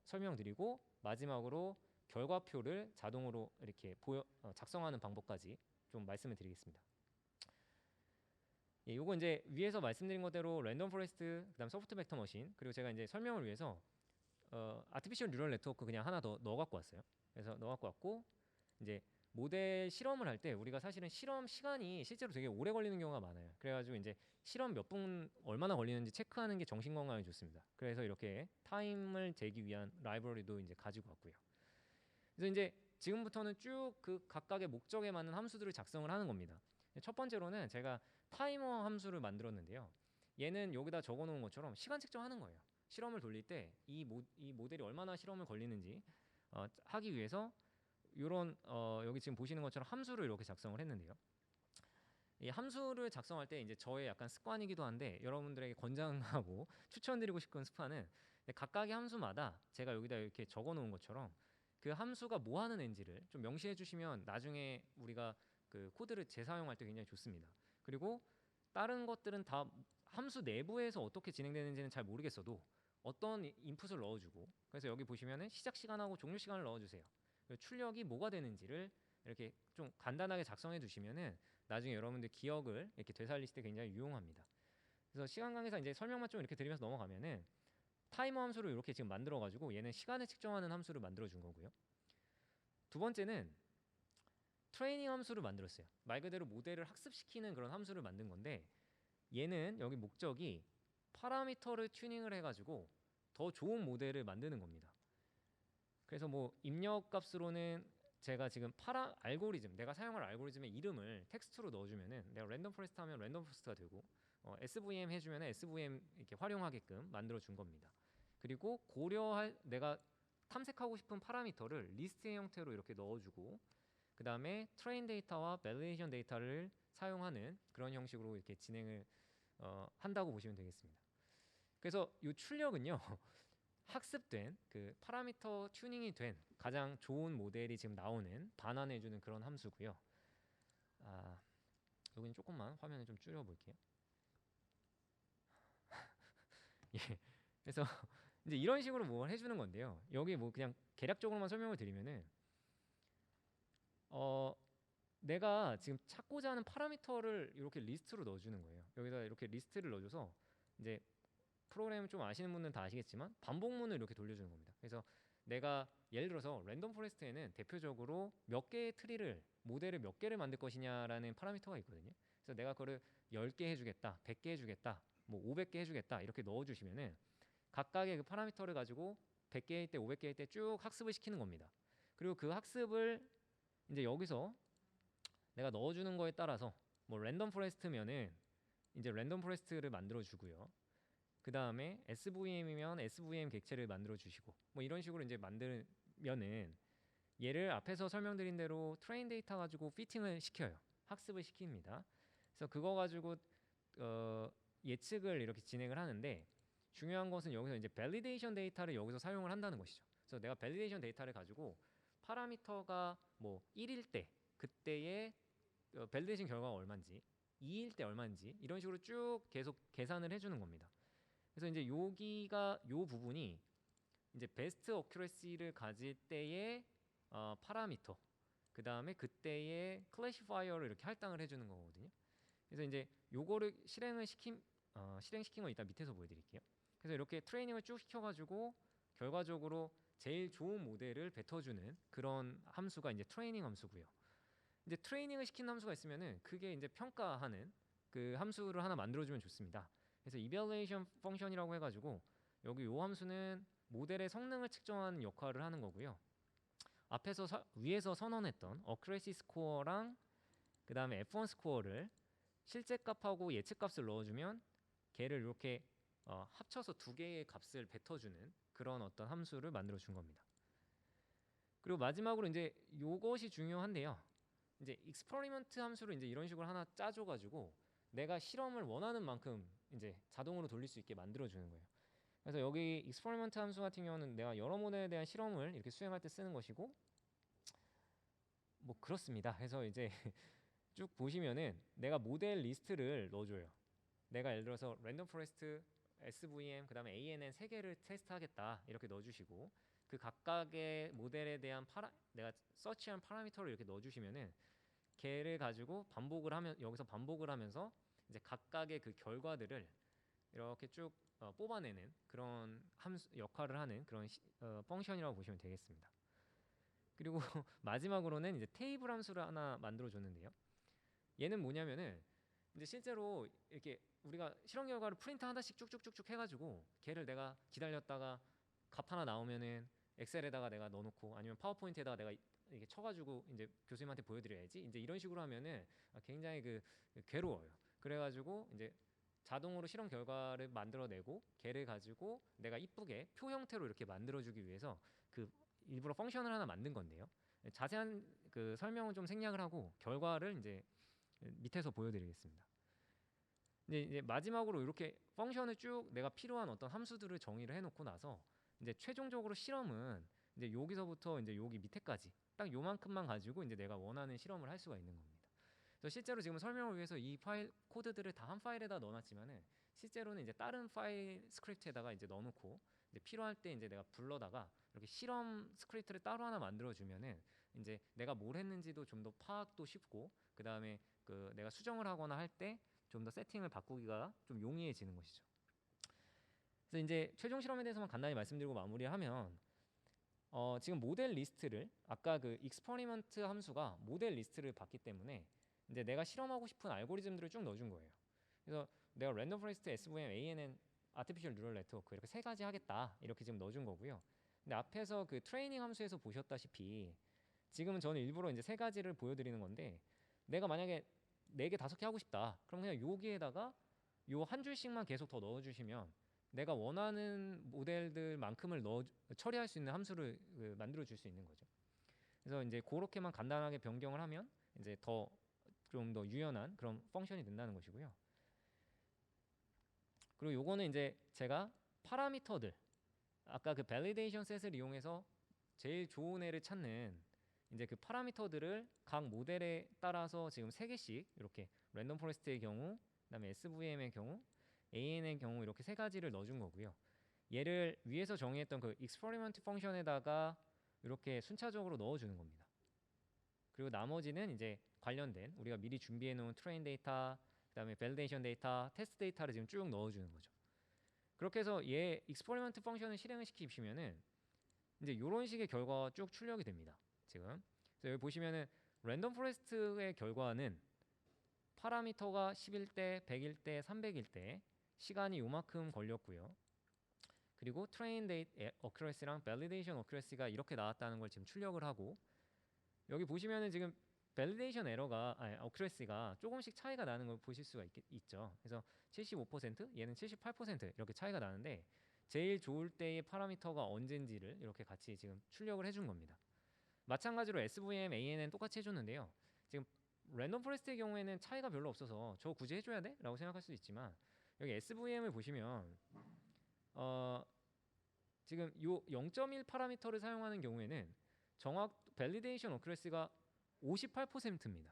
Speaker 1: 설명드리고 마지막으로 결과표를 자동으로 이렇게 작성하는 방법까지 좀 말씀을 드리겠습니다. 예, 요거 이제 위에서 말씀드린 것대로 랜덤 포레스트, 그다음 소프트 벡터 머신, 그리고 제가 이제 설명을 위해서 아티피셜 뉴럴 네트워크 그냥 하나 더 넣어 갖고 왔어요. 그래서 넣어 갖고 왔고 이제 모델 실험을 할 때 우리가 사실은 실험 시간이 실제로 되게 오래 걸리는 경우가 많아요. 그래가지고 이제 실험 몇 분 얼마나 걸리는지 체크하는 게 정신 건강에 좋습니다. 그래서 이렇게 타임을 재기 위한 라이브러리도 이제 가지고 왔고요. 그래서 이제 지금부터는 쭉 그 각각의 목적에 맞는 함수들을 작성을 하는 겁니다. 첫 번째로는 제가 타이머 함수를 만들었는데요. 얘는 여기다 적어놓은 것처럼 시간 측정하는 거예요. 실험을 돌릴 때 이 모델이 얼마나 실험을 걸리는지 하기 위해서 이런 여기 지금 보시는 것처럼 함수를 이렇게 작성을 했는데요. 이 함수를 작성할 때 이제 저의 약간 습관이기도 한데 여러분들에게 권장하고 추천드리고 싶은 습관은 각각의 함수마다 제가 여기다 이렇게 적어놓은 것처럼 그 함수가 뭐 하는 앤지를 좀 명시해 주시면 나중에 우리가 그 코드를 재사용할 때 굉장히 좋습니다. 그리고 다른 것들은 다 함수 내부에서 어떻게 진행되는지는 잘 모르겠어도 어떤 인풋을 넣어주고, 그래서 여기 보시면은 시작 시간하고 종료 시간을 넣어주세요. 출력이 뭐가 되는지를 이렇게 좀 간단하게 작성해 두시면은 나중에 여러분들 기억을 이렇게 되살리실 때 굉장히 유용합니다. 그래서 시간 관계상 이제 설명만 좀 이렇게 드리면서 넘어가면은 타이머 함수를 이렇게 지금 만들어 가지고 얘는 시간을 측정하는 함수를 만들어 준 거고요. 두 번째는 트레이닝 함수를 만들었어요. 말 그대로 모델을 학습시키는 그런 함수를 만든 건데 얘는 여기 목적이 파라미터를 튜닝을 해가지고 더 좋은 모델을 만드는 겁니다. 그래서 뭐 입력 값으로는 제가 지금 내가 사용할 알고리즘의 이름을 텍스트로 넣어주면은 내가 랜덤 포레스트 하면 랜덤 포레스트가 되고 SVM 해주면 SVM 이렇게 활용하게끔 만들어 준 겁니다. 그리고 내가 탐색하고 싶은 파라미터를 리스트의 형태로 이렇게 넣어주고 그 다음에 트레인 데이터와 밸리데이션 데이터를 사용하는 그런 형식으로 이렇게 진행을 한다고 보시면 되겠습니다. 그래서 이 출력은요 학습된 그 파라미터 튜닝이 된 가장 좋은 모델이 지금 나오는 반환해주는 그런 함수고요. 여기는 조금만 화면을 좀 줄여볼게요. 예, 그래서 이제 이런 식으로 뭘 해주는 건데요. 여기 뭐 그냥 개략적으로만 설명을 드리면은 내가 지금 찾고자 하는 파라미터를 이렇게 리스트로 넣어주는 거예요. 여기다 이렇게 리스트를 넣어줘서 이제 프로그램 좀 아시는 분들은 다 아시겠지만 반복문을 이렇게 돌려주는 겁니다. 그래서 내가 예를 들어서 랜덤 포레스트에는 대표적으로 몇 개의 트리를 모델을 몇 개를 만들 것이냐라는 파라미터가 있거든요. 그래서 내가 그거를 10개 해주겠다, 100개 해주겠다, 뭐 500개 해주겠다 이렇게 넣어주시면은 각각의 그 파라미터를 가지고 100개일 때, 500개일 때 쭉 학습을 시키는 겁니다. 그리고 그 학습을 이제 여기서 내가 넣어주는 거에 따라서 뭐 랜덤 포레스트면은 이제 랜덤 포레스트를 만들어 주고요. 그 다음에 SVM이면 SVM 객체를 만들어 주시고 뭐 이런 식으로 이제 만들면은 얘를 앞에서 설명드린 대로 트레인 데이터 가지고 피팅을 시켜요. 학습을 시킵니다. 그래서 그거 가지고 예측을 이렇게 진행을 하는데 중요한 것은 여기서 이제 밸리데이션 데이터를 여기서 사용을 한다는 것이죠. 그래서 내가 밸리데이션 데이터를 가지고 파라미터가 뭐 1일 때 그때의 밸리데이션 결과가 얼마인지 2일 때 얼마인지 이런 식으로 쭉 계속 계산을 해주는 겁니다. 그래서 이제 요 부분이 이제 베스트 어큐러시를 가질 때의 파라미터 그 다음에 그때의 클래시파이어를 이렇게 할당을 해주는 거거든요. 그래서 이제 요거를 실행시킨 거 이따 밑에서 보여드릴게요. 그래서 이렇게 트레이닝을 쭉 시켜가지고 결과적으로 제일 좋은 모델을 뱉어주는 그런 함수가 이제 트레이닝 함수고요. 이제 트레이닝을 시킨 함수가 있으면은 그게 이제 평가하는 그 함수를 하나 만들어주면 좋습니다. 그래서 evaluation function이라고 해가지고 여기 요 함수는 모델의 성능을 측정하는 역할을 하는 거고요. 앞에서 위에서 선언했던 accuracy score랑 그 다음에 F1 스코어를 실제 값하고 예측 값을 넣어주면 걔를 이렇게 합쳐서 두 개의 값을 뱉어주는 그런 어떤 함수를 만들어 준 겁니다. 그리고 마지막으로 이제 요것이 중요한데요. 이제 익스퍼리먼트 함수를 이제 이런 식으로 하나 짜줘가지고 내가 실험을 원하는 만큼 이제 자동으로 돌릴 수 있게 만들어 주는 거예요. 그래서 여기 익스퍼리먼트 함수 같은 경우는 내가 여러 모델에 대한 실험을 이렇게 수행할 때 쓰는 것이고 뭐 그렇습니다. 그래서 이제 쭉 보시면은 내가 모델 리스트를 넣어줘요. 내가 예를 들어서 랜덤 포레스트, SVM, 그 다음에 ANN 세 개를 테스트하겠다 이렇게 넣어주시고 그 각각의 모델에 대한 내가 서치한 파라미터를 이렇게 넣어주시면은 걔를 가지고 반복을 하면 여기서 반복을 하면서 이제 각각의 그 결과들을 이렇게 쭉 뽑아내는 그런 역할을 하는 그런 펑션이라고 보시면 되겠습니다. 그리고 마지막으로는 이제 테이블 함수를 하나 만들어 줬는데요. 얘는 뭐냐면은 이제 실제로 이렇게 우리가 실험 결과를 프린트 하나씩 쭉쭉쭉쭉 해가지고 걔를 내가 기다렸다가 값 하나 나오면은 엑셀에다가 내가 넣어놓고 아니면 파워포인트에다가 내가 이렇게 쳐가지고 이제 교수님한테 보여드려야지 이제 이런 식으로 하면은 굉장히 괴로워요. 그래가지고 이제 자동으로 실험 결과를 만들어내고 걔를 가지고 내가 이쁘게 표 형태로 이렇게 만들어주기 위해서 그 일부러 펑션을 하나 만든 건데요. 자세한 그 설명은 좀 생략을 하고 결과를 이제 밑에서 보여드리겠습니다. 이제 마지막으로 이렇게 펑션을 쭉 내가 필요한 어떤 함수들을 정의를 해놓고 나서 이제 최종적으로 실험은 이제 여기서부터 이제 여기 밑에까지 딱 요만큼만 가지고 이제 내가 원하는 실험을 할 수가 있는 겁니다. 그래서 실제로 지금 설명을 위해서 이 파일 코드들을 다 한 파일에다 넣어놨지만은 실제로는 이제 다른 파일 스크립트에다가 이제 넣어놓고 이제 필요할 때 이제 내가 불러다가 이렇게 실험 스크립트를 따로 하나 만들어주면은 이제 내가 뭘 했는지도 좀 더 파악도 쉽고 그 다음에 그 내가 수정을 하거나 할 때 좀 더 세팅을 바꾸기가 좀 용이해지는 것이죠. 그래서 이제 최종 실험에 대해서만 간단히 말씀드리고 마무리하면 지금 모델 리스트를 아까 그 익스퍼리먼트 함수가 모델 리스트를 봤기 때문에 이제 내가 실험하고 싶은 알고리즘들을 쭉 넣어준 거예요. 그래서 내가 랜덤 포레스트, SVM, ANN, 아티피셜 뉴럴 네트워크 이렇게 세 가지 하겠다 이렇게 지금 넣어준 거고요. 근데 앞에서 그 트레이닝 함수에서 보셨다시피 지금은 저는 일부러 이제 세 가지를 보여드리는 건데 내가 만약에 4개, 5개 하고 싶다. 그럼 그냥 여기에다가 요 한 줄씩만 계속 더 넣어주시면 내가 원하는 모델들만큼을 처리할 수 있는 함수를 만들어 줄 수 있는 거죠. 그래서 이제 그렇게만 간단하게 변경을 하면 이제 좀 더 유연한 그런 펑션이 된다는 것이고요. 그리고 요거는 이제 제가 파라미터들 아까 그 밸리데이션 셋을 이용해서 제일 좋은 애를 찾는 이제 그 파라미터들을 각 모델에 따라서 지금 3개씩 이렇게 랜덤 포레스트의 경우, 그다음에 SVM의 경우, AN의 경우 이렇게 3가지를 넣어준 거고요. 얘를 위에서 정의했던 그 experiment 펑션에다가 이렇게 순차적으로 넣어주는 겁니다. 그리고 나머지는 이제 관련된 우리가 미리 준비해 놓은 트레인 데이터, 그다음에 밸리데이션 데이터, 테스트 데이터를 지금 쭉 넣어주는 거죠. 그렇게 해서 얘 experiment 펑션을 실행을 시키시면은 이제 이런 식의 결과가 쭉 출력이 됩니다. 지금 그래서 여기 보시면은 랜덤 포레스트의 결과는 파라미터가 10일 때, 100일 때, 300일 때 시간이 요만큼 걸렸고요. 그리고 트레인 데이터 어큐러시랑 밸리데이션 어큐러시가 이렇게 나왔다는 걸 지금 출력을 하고 여기 보시면은 지금 밸리데이션 에러가 어큐러시가 조금씩 차이가 나는 걸 보실 수가 있죠. 그래서 75%, 얘는 78% 이렇게 차이가 나는데 제일 좋을 때의 파라미터가 언젠지를 이렇게 같이 지금 출력을 해준 겁니다. 마찬가지로 SVM, ANN 똑같이 해줬는데요. 지금 랜덤 포레스트의 경우에는 차이가 별로 없어서 저 굳이 해줘야 돼? 라고 생각할 수도 있지만 여기 SVM을 보시면 지금 요 0.1 파라미터를 사용하는 경우에는 정확 밸리데이션 어큐러시가 58%입니다.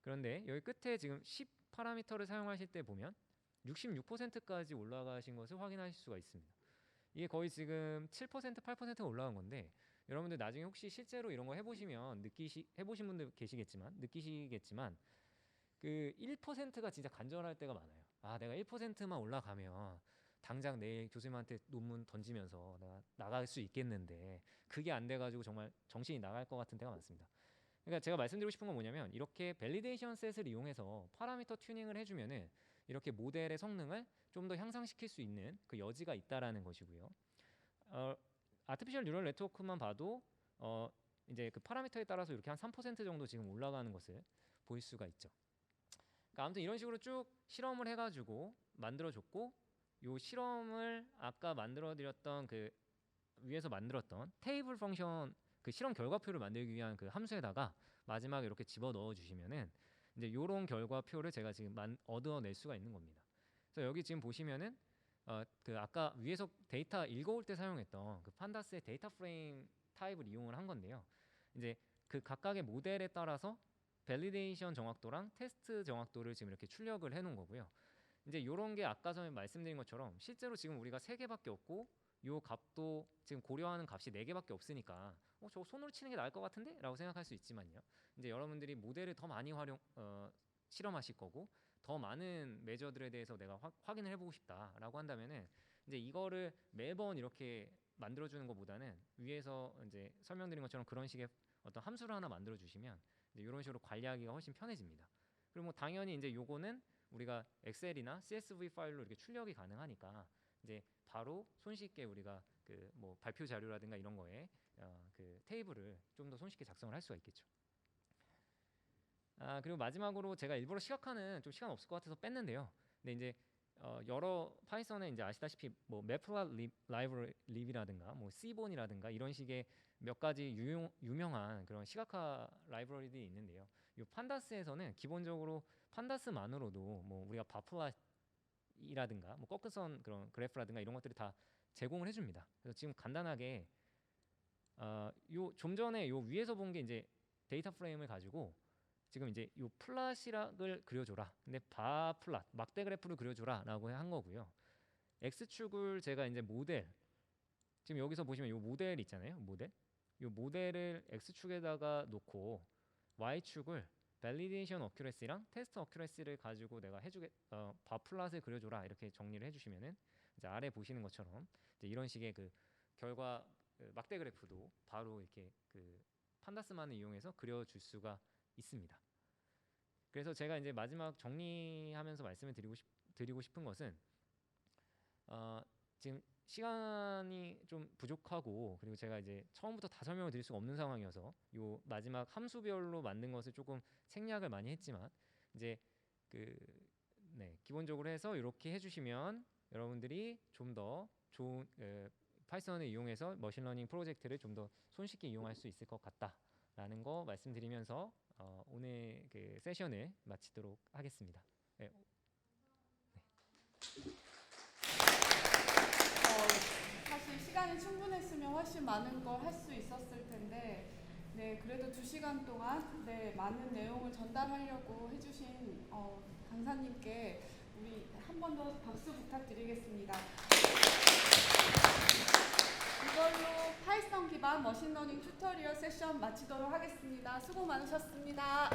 Speaker 1: 그런데 여기 끝에 지금 10 파라미터를 사용하실 때 보면 66%까지 올라가신 것을 확인하실 수가 있습니다. 이게 거의 지금 7%, 8%가 올라간 건데 여러분들 나중에 혹시 실제로 이런 거 해보시면 해보신 분들 느끼시겠지만 그 1%가 진짜 간절할 때가 많아요. 아, 내가 1%만 올라가면 당장 내일 교수님한테 논문 던지면서 내가 나갈 수 있겠는데 그게 안 돼가지고 정말 정신이 나갈 것 같은 때가 많습니다. 그러니까 제가 말씀드리고 싶은 건 뭐냐면 이렇게 밸리데이션 셋을 이용해서 파라미터 튜닝을 해주면은 이렇게 모델의 성능을 좀 더 향상시킬 수 있는 그 여지가 있다라는 것이고요. 아티피셜 뉴럴 네트워크만 봐도 이제 그 파라미터에 따라서 이렇게 한 3% 정도 지금 올라가는 것을 볼 수가 있죠. 그러니까 아무튼 이런 식으로 쭉 실험을 해가지고 만들어줬고, 요 실험을 아까 만들어드렸던 그 위에서 만들었던 테이블 펑션 그 실험 결과표를 만들기 위한 그 함수에다가 마지막에 이렇게 집어 넣어 주시면은 이제 요런 결과표를 제가 지금 얻어낼 수가 있는 겁니다. 그래서 여기 지금 보시면은 그 아까 위에서 데이터 읽어올 때 사용했던 그 판다스의 데이터 프레임 타입을 이용을 한 건데요. 이제 그 각각의 모델에 따라서 밸리데이션 정확도랑 테스트 정확도를 지금 이렇게 출력을 해 놓은 거고요. 이제 이런 게 아까 전에 말씀드린 것처럼 실제로 지금 우리가 3개밖에 없고 요 값도 지금 고려하는 값이 4개밖에 없으니까 저거 손으로 치는 게 나을 것 같은데? 라고 생각할 수 있지만요. 이제 여러분들이 모델을 더 많이 실험하실 거고 더 많은 매저들에 대해서 내가 확인을 해보고 싶다라고 한다면은 이제 이거를 매번 이렇게 만들어주는 것보다는 위에서 이제 설명드린 것처럼 그런 식의 어떤 함수를 하나 만들어 주시면 이제 이런 식으로 관리하기가 훨씬 편해집니다. 그리고 뭐 당연히 이제 요거는 우리가 엑셀이나 CSV 파일로 이렇게 출력이 가능하니까 이제 바로 손쉽게 우리가 그 뭐 발표 자료라든가 이런 거에 그 테이블을 좀 더 손쉽게 작성을 할 수가 있겠죠. 그리고 마지막으로 제가 일부러 시각화는 좀 시간 없을 것 같아서 뺐는데요. 근데 이제 여러 파이썬에 이제 아시다시피 뭐 매플랍 라이브러리라든가 뭐 C본이라든가 이런 식의 몇 가지 유명한 그런 시각화 라이브러리들이 있는데요. 이 판다스에서는 기본적으로 판다스만으로도 뭐 우리가 바플랏이라든가 뭐 꺾어선 그런 그래프라든가 이런 것들을 다 제공을 해줍니다. 그래서 지금 간단하게 요 좀 전에 요 위에서 본 게 이제 데이터 프레임을 가지고 지금 이제 요 플랫이락을 그려줘라. 근데 바플랫 막대 그래프를 그려줘라라고 한 거고요. x축을 제가 이제 모델 지금 여기서 보시면 요 모델 있잖아요. 모델. 요 모델을 x축에다가 놓고 y축을 밸리데이션 어큐레시랑 테스트 어큐레시를 가지고 내가 바플랫을 그려줘라 이렇게 정리를 해주시면은 이제 아래 보시는 것처럼 이제 이런 식의 그 결과 막대 그래프도 바로 이렇게 그 판다스만을 이용해서 그려줄 수가 있습니다. 그래서 제가 이제 마지막 정리하면서 말씀을 드리고 싶은 것은 지금 시간이 좀 부족하고 그리고 제가 이제 처음부터 다 설명을 드릴 수가 없는 상황이어서 요 마지막 함수별로 만든 것을 조금 생략을 많이 했지만 이제 기본적으로 해서 이렇게 해주시면 여러분들이 좀 더 좋은 파이썬을 이용해서 머신러닝 프로젝트를 좀 더 손쉽게 이용할 수 있을 것 같다라는 거 말씀드리면서 오늘 그 세션을 마치도록 하겠습니다. 네.
Speaker 2: 사실 시간이 충분했으면 훨씬 많은 걸 할 수 있었을 텐데 그래도 2시간 동안 많은 내용을 전달하려고 해주신 강사님께 우리 한 번 더 박수 부탁드리겠습니다. 이걸로 파이썬 기반 머신러닝 튜토리얼 세션 마치도록 하겠습니다. 수고 많으셨습니다.